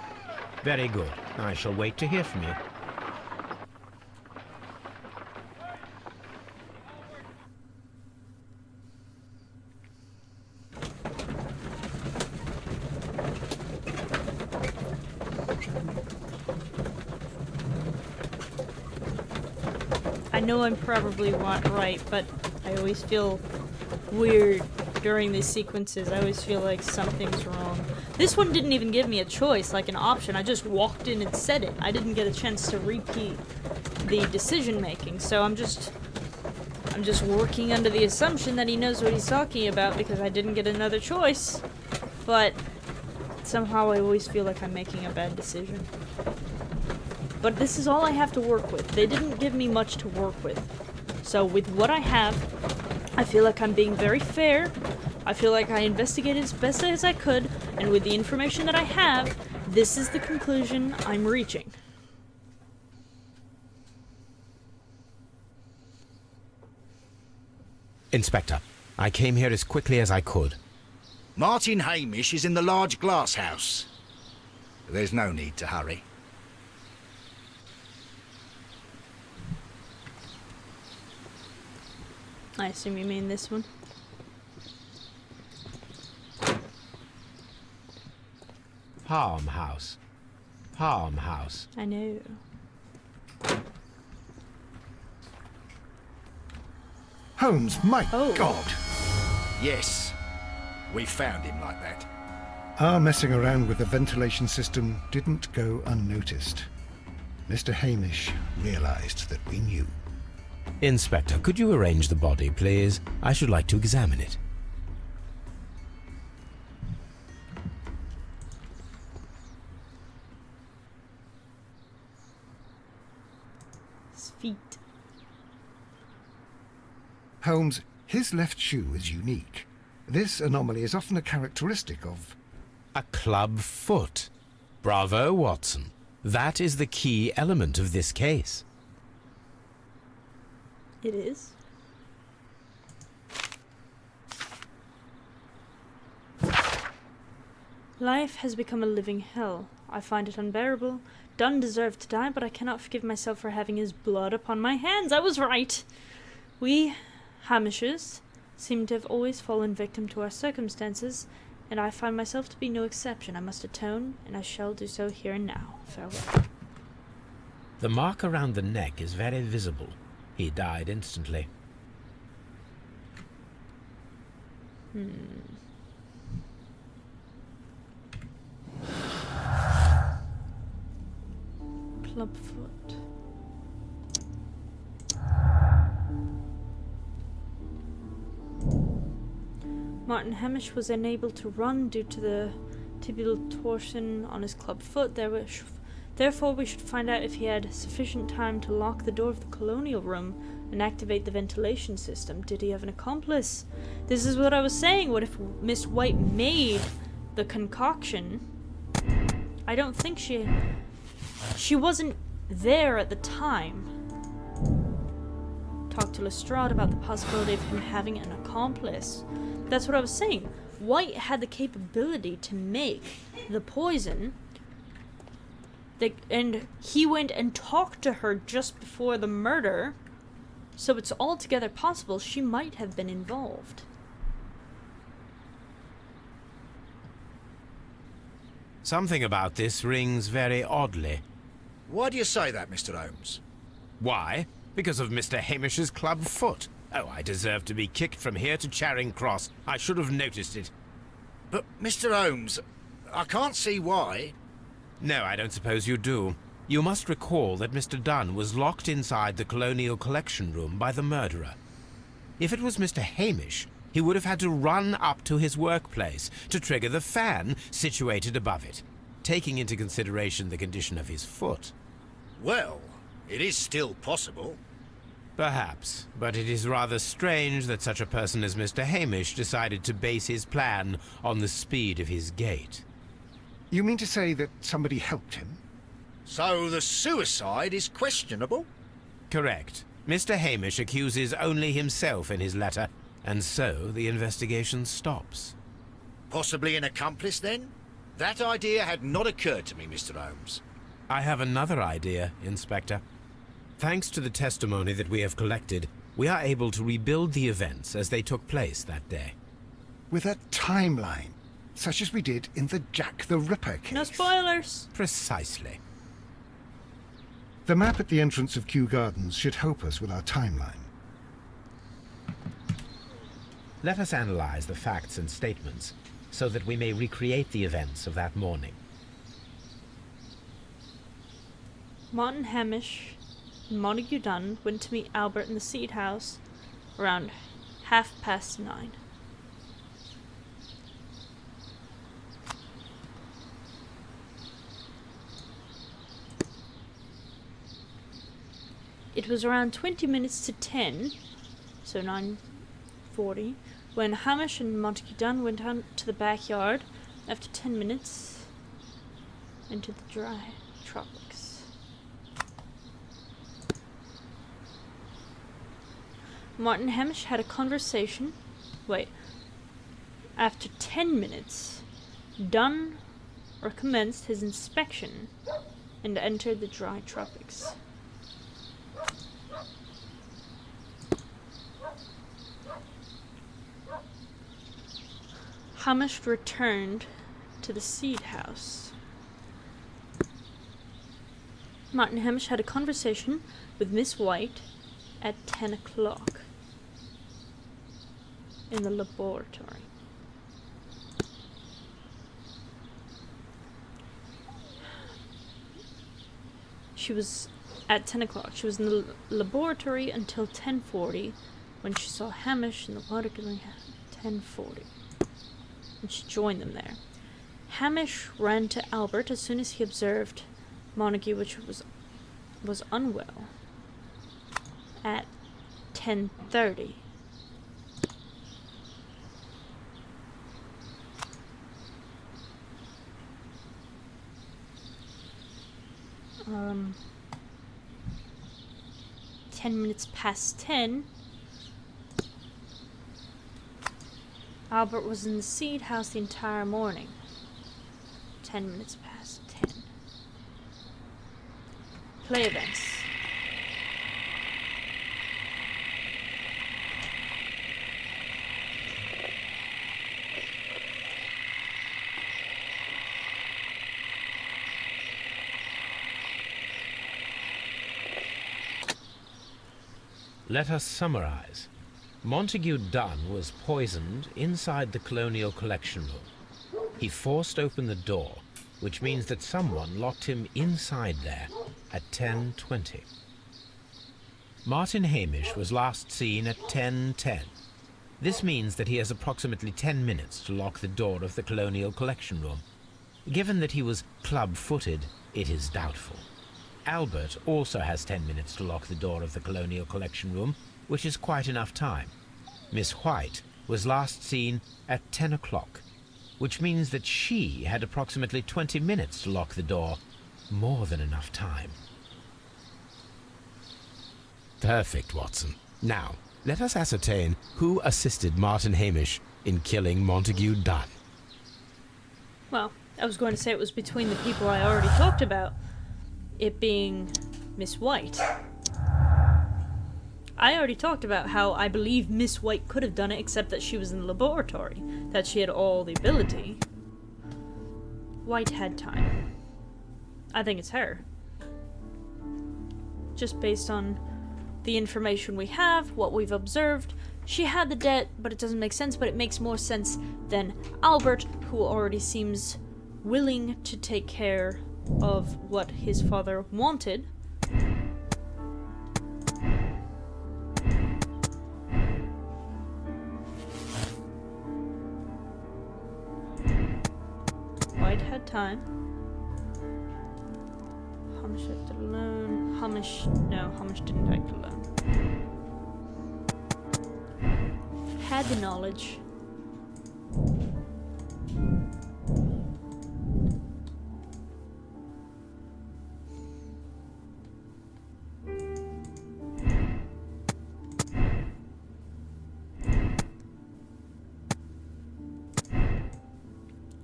Very good. I shall wait to hear from you. I know I'm probably right, but I always feel weird during these sequences. I always feel like something's wrong. This one didn't even give me a choice, like an option. I just walked in and said it. I didn't get a chance to repeat the decision making, so I'm just working under the assumption that he knows what he's talking about because I didn't get another choice. But somehow I always feel like I'm making a bad decision. But this is all I have to work with. They didn't give me much to work with. So with what I have, I feel like I'm being very fair. I feel like I investigated as best as I could, and with the information that I have, this is the conclusion I'm reaching. Inspector, I came here as quickly as I could. Martin Hamish is in the large glass house. There's no need to hurry. I assume you mean this one. Palm House. Palm House. I know. Holmes, my Oh. God! Yes, we found him like that. Our messing around with the ventilation system didn't go unnoticed. Mr. Hamish realized that we knew. Inspector, could you arrange the body, please? I should like to examine it. His feet. Holmes, his left shoe is unique. This anomaly is often a characteristic of... A club foot. Bravo, Watson. That is the key element of this case. It is. Life has become a living hell. I find it unbearable. Dunn deserved to die, but I cannot forgive myself for having his blood upon my hands. I was right. We Hamishes seem to have always fallen victim to our circumstances, and I find myself to be no exception. I must atone, and I shall do so here and now. Farewell. The mark around the neck is very visible. He died instantly. Clubfoot. Martin Hamish was unable to run due to the tibial torsion on his club foot. There were Therefore, we should find out if he had sufficient time to lock the door of the colonial room and activate the ventilation system. Did he have an accomplice? This is what I was saying. What if Miss White made the concoction? I don't think she wasn't there at the time. Talk to Lestrade about the possibility of him having an accomplice. That's what I was saying. White had the capability to make the poison. And he went and talked to her just before the murder. So it's altogether possible she might have been involved. Something about this rings very oddly. Why do you say that, Mr. Holmes? Why? Because of Mr. Hamish's club foot. Oh, I deserve to be kicked from here to Charing Cross. I should have noticed it. But, Mr. Holmes, I can't see why. No, I don't suppose you do. You must recall that Mr. Dunn was locked inside the Colonial Collection Room by the murderer. If it was Mr. Hamish, he would have had to run up to his workplace to trigger the fan situated above it, taking into consideration the condition of his foot. Well, it is still possible. Perhaps, but it is rather strange that such a person as Mr. Hamish decided to base his plan on the speed of his gait. You mean to say that somebody helped him? So the suicide is questionable? Correct. Mr. Hamish accuses only himself in his letter, and so the investigation stops. Possibly an accomplice, then? That idea had not occurred to me, Mr. Holmes. I have another idea, Inspector. Thanks to the testimony that we have collected, we are able to rebuild the events as they took place that day. With a timeline, such as we did in the Jack the Ripper case. No spoilers. Precisely. The map at the entrance of Kew Gardens should help us with our timeline. Let us analyze the facts and statements so that we may recreate the events of that morning. Martin Hamish and Montague Dunn went to meet Albert in the Seed House around 9:30. It was around 20 minutes to 10, so 9:40, when Hamish and Montague Dunn went out to the backyard. After 10 minutes, into the dry tropics. Martin Hamish had a conversation. After 10 minutes, Dunn recommenced his inspection and entered the dry tropics. Hamish returned to the Seed House. Martin Hamish had a conversation with Miss White at 10 o'clock in the laboratory. She was at 10 o'clock. She was in the laboratory until 10:40 when she saw Hamish in the water gallery at 10:40. And she joined them there. Hamish ran to Albert as soon as he observed Montague, which was unwell, at 10:30. Um, 10 minutes past 10, Albert was in the Seed House the entire morning. 10 minutes past 10. Play events. Let us summarize. Montague Dunn was poisoned inside the Colonial Collection Room. He forced open the door, which means that someone locked him inside there at 10:20. Martin Hamish was last seen at 10:10. This means that he has approximately 10 minutes to lock the door of the Colonial Collection Room. Given that he was club-footed, it is doubtful. Albert also has 10 minutes to lock the door of the Colonial Collection Room, which is quite enough time. Miss White was last seen at 10 o'clock, which means that she had approximately 20 minutes to lock the door. More than enough time. Perfect, Watson. Now, let us ascertain who assisted Martin Hamish in killing Montague Dunn. Well, I was going to say it was between the people I already talked about. It being Miss White. I already talked about how I believe Miss White could have done it, except that she was in the laboratory, that she had all the ability. White had time. I think it's her. Just based on the information we have, what we've observed, she had the debt, but it doesn't make sense, but it makes more sense than Albert, who already seems willing to take care of what his father wanted. White had time. Hamish acted alone. Hamish didn't act alone. Had the knowledge.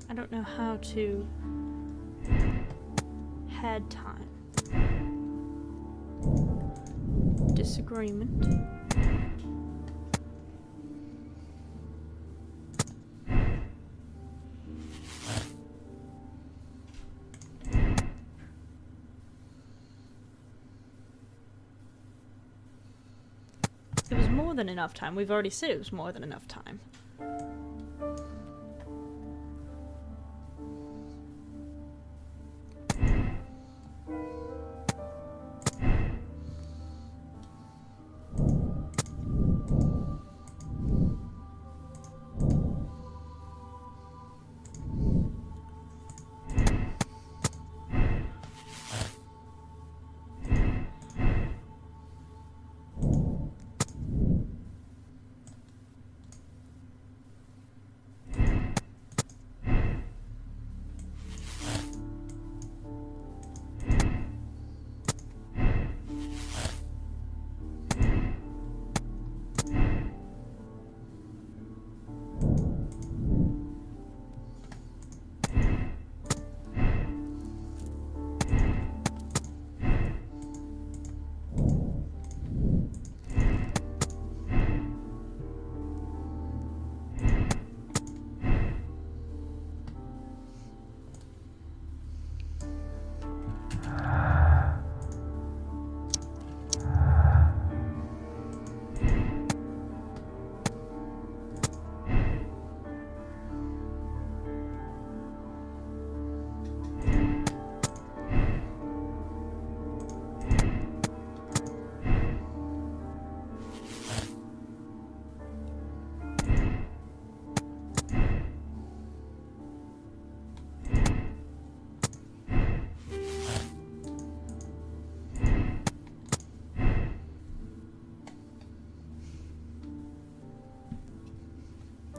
I don't know how to had time. Disagreement. It was more than enough time. We've already said it was more than enough time.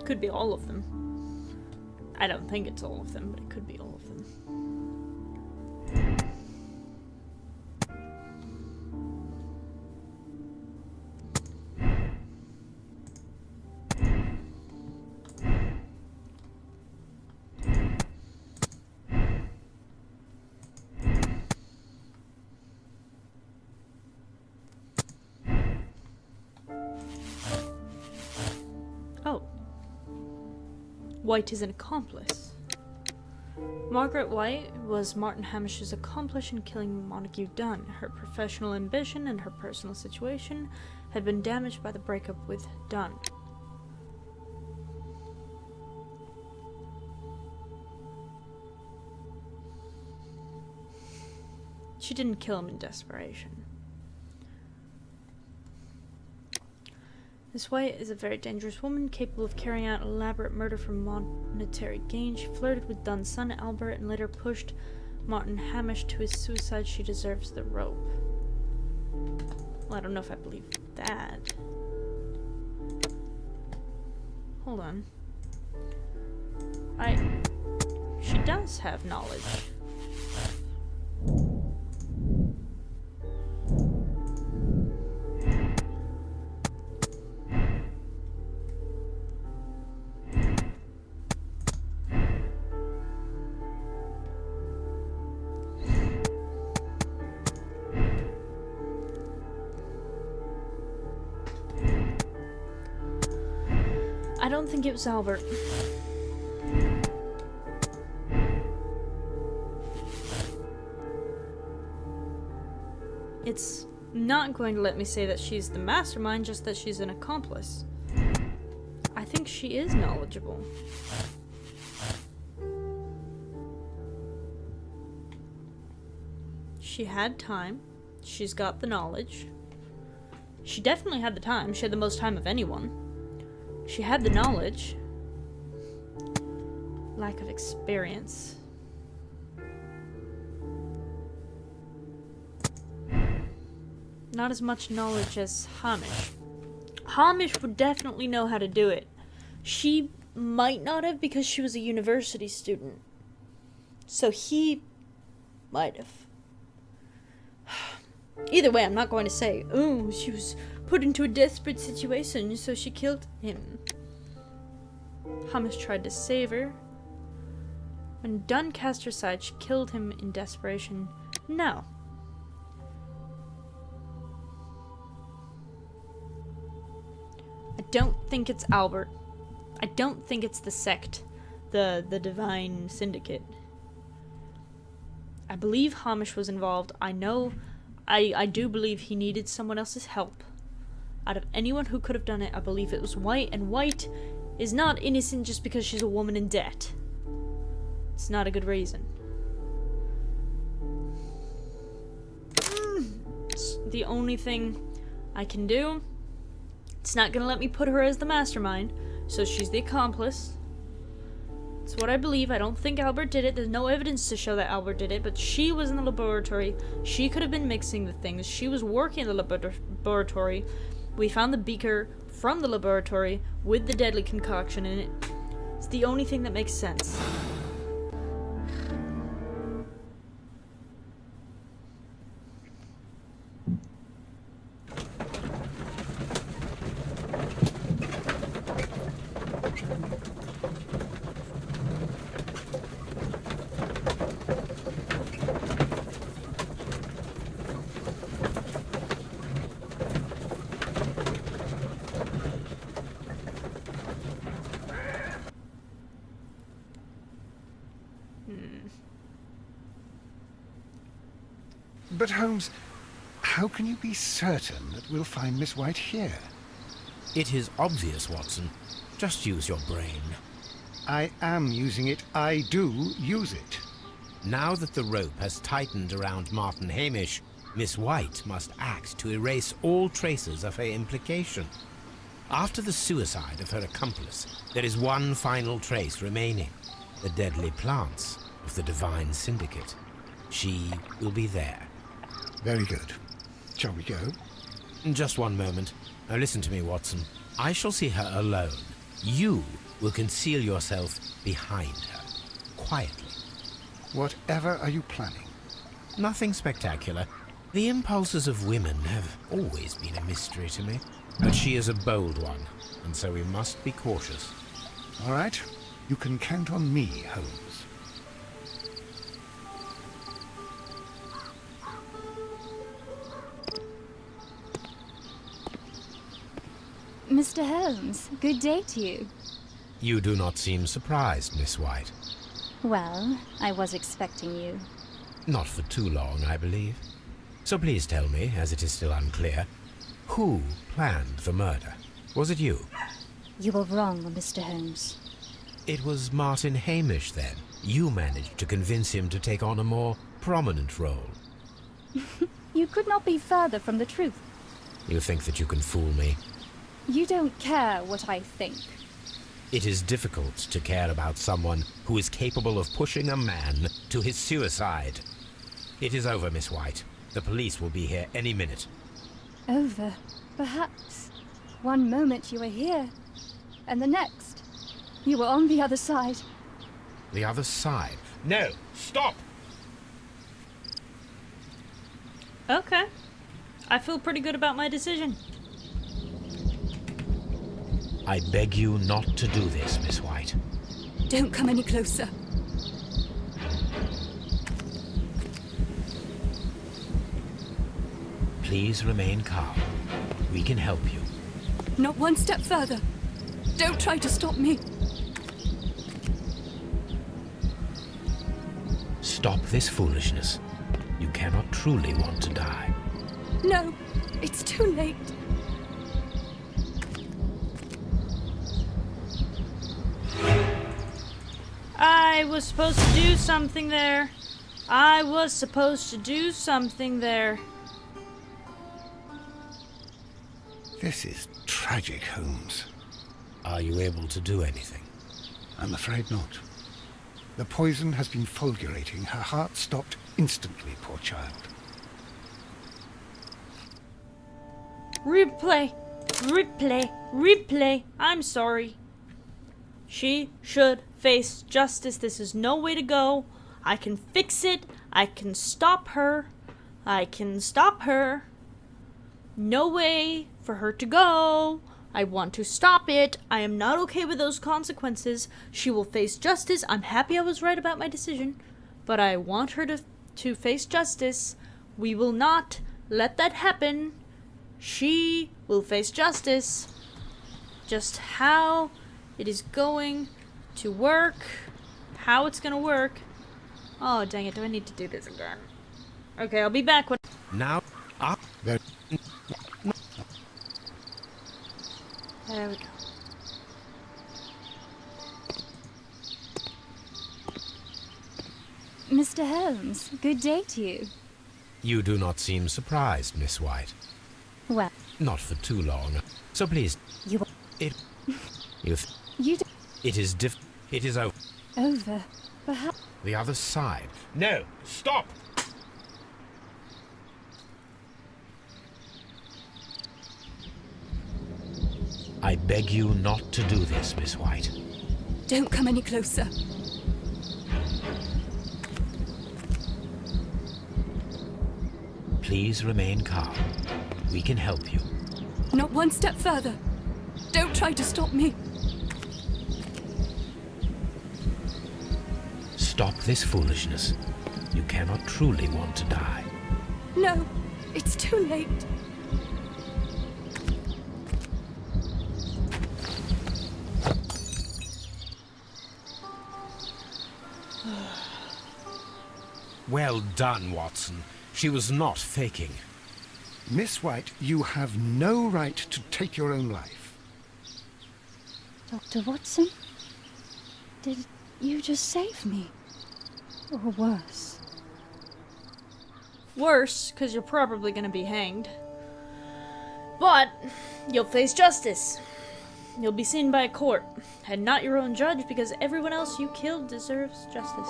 Could be all of them. I don't think it's all of them, but it could be all of them. Oh. White is an accomplice. Margaret White was Martin Hamish's accomplice in killing Montague Dunn. Her professional ambition and her personal situation had been damaged by the breakup with Dunn. She didn't kill him in desperation. Miss White is a very dangerous woman, capable of carrying out elaborate murder for monetary gain. She flirted with Dunn's son, Albert, and later pushed Martin Hamish to his suicide, she deserves the rope. Well, I don't know if I believe that. Hold on. She does have knowledge. I don't think it was Albert. It's not going to let me say that she's the mastermind, just that she's an accomplice. I think she is knowledgeable. She had time. She's got the knowledge. She definitely had the time. She had the most time of anyone. She had the knowledge. Lack of experience. Not as much knowledge as Hamish. Hamish would definitely know how to do it. She might not have because she was a university student. So he might have. Either way, I'm not going to say, oh, she was put into a desperate situation, so she killed him. Hamish tried to save her. When Dunn cast her aside, she killed him in desperation. No. I don't think it's Albert. I don't think it's the sect, the Divine Syndicate. I believe Hamish was involved. I do believe he needed someone else's help. Out of anyone who could have done it, I believe it was White, and White is not innocent just because she's a woman in debt. It's not a good reason. It's the only thing I can do. It's not gonna let me put her as the mastermind, so she's the accomplice. It's what I believe. I don't think Albert did it. There's no evidence to show that Albert did it, but she was in the laboratory. She could have been mixing the things. She was working in the laboratory. We found the beaker from the laboratory with the deadly concoction in it. It's the only thing that makes sense. But Holmes, how can you be certain that we'll find Miss White here? It is obvious, Watson. Just use your brain. I am using it. I do use it. Now that the rope has tightened around Martin Hamish, Miss White must act to erase all traces of her implication. After the suicide of her accomplice, there is one final trace remaining: the deadly plants of the Divine Syndicate. She will be there. Very good. Shall we go? Just one moment. Now listen to me, Watson. I shall see her alone. You will conceal yourself behind her, quietly. Whatever are you planning? Nothing spectacular. The impulses of women have always been a mystery to me. But she is a bold one, and so we must be cautious. All right. You can count on me, Holmes. Mr. Holmes, good day to you. You do not seem surprised, Miss White. Well, I was expecting you. Not for too long, I believe. So please tell me, as it is still unclear, who planned the murder? Was it you? You were wrong, Mr. Holmes. It was Martin Hamish, then. You managed to convince him to take on a more prominent role. You could not be further from the truth. You think that you can fool me? You don't care what I think. It is difficult to care about someone who is capable of pushing a man to his suicide. It is over, Miss White. The police will be here any minute. Over, perhaps. One moment you were here, and the next, you were on the other side. The other side? No! Stop! Okay. I feel pretty good about my decision. I beg you not to do this, Miss White. Don't come any closer. Please remain calm. We can help you. Not one step further. Don't try to stop me. Stop this foolishness. You cannot truly want to die. No, it's too late. I was supposed to do something there. I was supposed to do something there. This is tragic, Holmes. Are you able to do anything? I'm afraid not. The poison has been fulgurating. Her heart stopped instantly, poor child. Replay. Replay. Replay. I'm sorry. She should face justice. This is no way to go. I can fix it. I can stop her. I can stop her. No way for her to go. I want to stop it. I am not okay with those consequences. She will face justice. I'm happy I was right about my decision, but I want her to face justice. We will not let that happen. She will face justice. Just how it is going to work, how it's going to work. Oh, dang it. Do I need to do this again? Okay, I'll be back when... Now, up. There we go. Mr. Holmes, good day to you. You do not seem surprised, Miss White. Well, Not for too long. So please, you it... You... you d- It is It is over. over, perhaps. The other side. No! Stop! I beg you not to do this, Miss White. Don't come any closer. Please remain calm. We can help you. Not one step further. Don't try to stop me. Stop this foolishness. You cannot truly want to die. No, it's too late. Well done, Watson. She was not faking. Miss White, you have no right to take your own life. Dr. Watson? Did you just save me? Or worse? Worse, because you're probably going to be hanged. But you'll face justice. You'll be seen by a court, and not your own judge, because everyone else you killed deserves justice.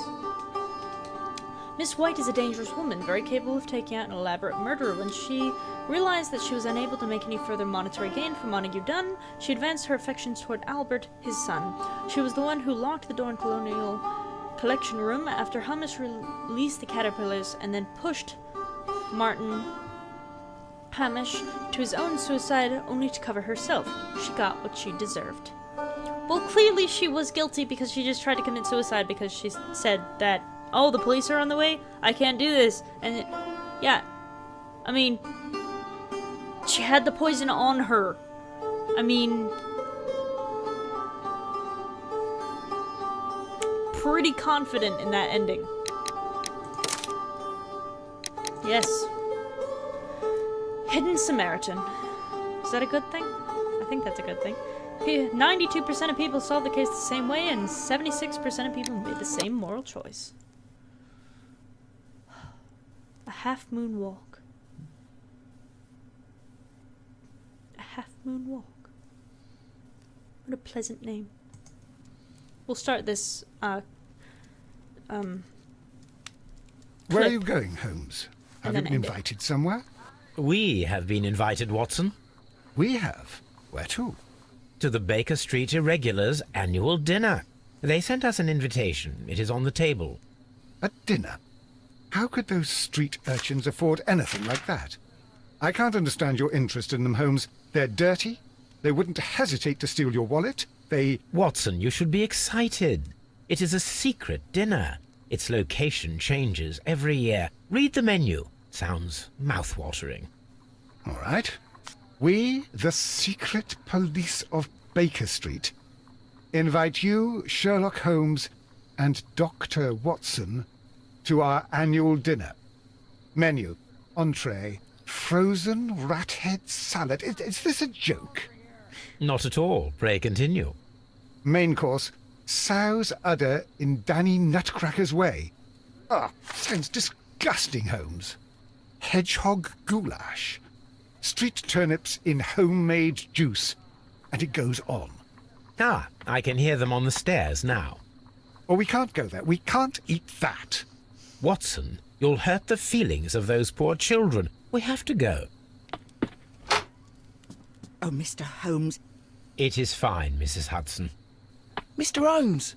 Miss White is a dangerous woman, very capable of taking out an elaborate murderer. When she realized that she was unable to make any further monetary gain from Montague Dunn, she advanced her affections toward Albert, his son. She was the one who locked the door in Colonial Collection Room after Hamish released the caterpillars and then pushed Martin Hamish to his own suicide only to cover herself. She got what she deserved. Well, clearly she was guilty because she just tried to commit suicide because she said that, oh, the police are on the way? I can't do this. And, yeah, I mean, she had the poison on her. I mean, pretty confident in that ending. Yes. Hidden Samaritan. Is that a good thing? I think that's a good thing. 92% of people solved the case the same way, and 76% of people made the same moral choice. A half-moon walk. A half-moon walk. What a pleasant name. we'll start this, Where are clip. you going, Holmes? And Have you then been end it. invited somewhere? We have been invited, Watson, We have. Where to? to the Baker Street Irregulars' annual dinner. They sent us an invitation. It is on the table. A dinner? How could those street urchins afford anything like that? I can't understand your interest in them, Holmes. They're dirty. They wouldn't hesitate to steal your wallet. Watson, you should be excited. It is a secret dinner. Its location changes every year. Read the menu. Sounds mouth-watering. All right. We, the secret police of Baker Street, invite you, Sherlock Holmes, and Dr. Watson to our annual dinner. Menu, entree, frozen rat head salad. Is this a joke? Not at all. Pray continue. Main course, sow's udder in Danny Nutcracker's way. Sounds disgusting, Holmes. Hedgehog goulash. Street turnips in homemade juice. And it goes on. Ah, I can hear them on the stairs now. Oh, we can't go there. We can't eat that. Watson, you'll hurt the feelings of those poor children. We have to go. Oh, Mr. Holmes. It is fine, Mrs. Hudson. Mr. Holmes!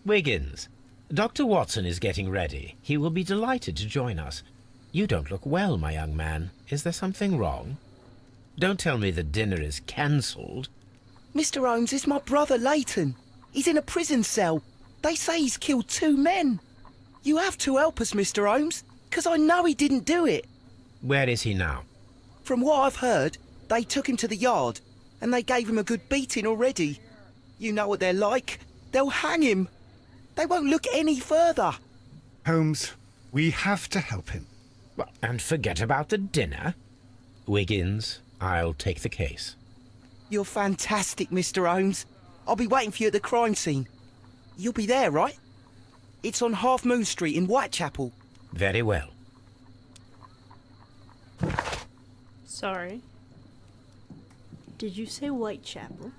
Wiggins, Dr. Watson is getting ready. He will be delighted to join us. You don't look well, my young man. Is there something wrong? Don't tell me the dinner is cancelled. Mr. Holmes is my brother Leighton. He's in a prison cell. They say he's killed 2 men. You have to help us, Mr. Holmes, 'cause I know he didn't do it. Where is he now? From what I've heard, they took him to the yard, and they gave him a good beating already. You know what they're like. They'll hang him. They won't look any further. Holmes, we have to help him. And forget about the dinner? Wiggins, I'll take the case. You're fantastic, Mr. Holmes. I'll be waiting for you at the crime scene. You'll be there, right? It's on Half Moon Street in Whitechapel. Very well. Sorry. Did you say Whitechapel?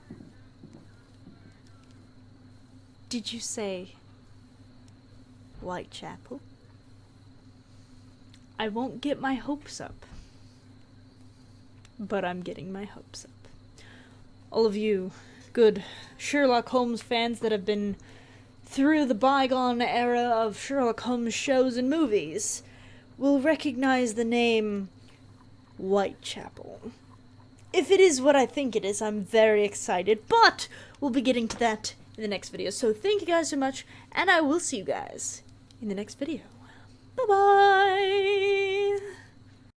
Did you say Whitechapel? I won't get my hopes up. But I'm getting my hopes up. All of you good Sherlock Holmes fans that have been through the bygone era of Sherlock Holmes shows and movies will recognize the name Whitechapel. If it is what I think it is, I'm very excited, but we'll be getting to that in the next video. So thank you guys so much, and I will see you guys in the next video. Bye-bye!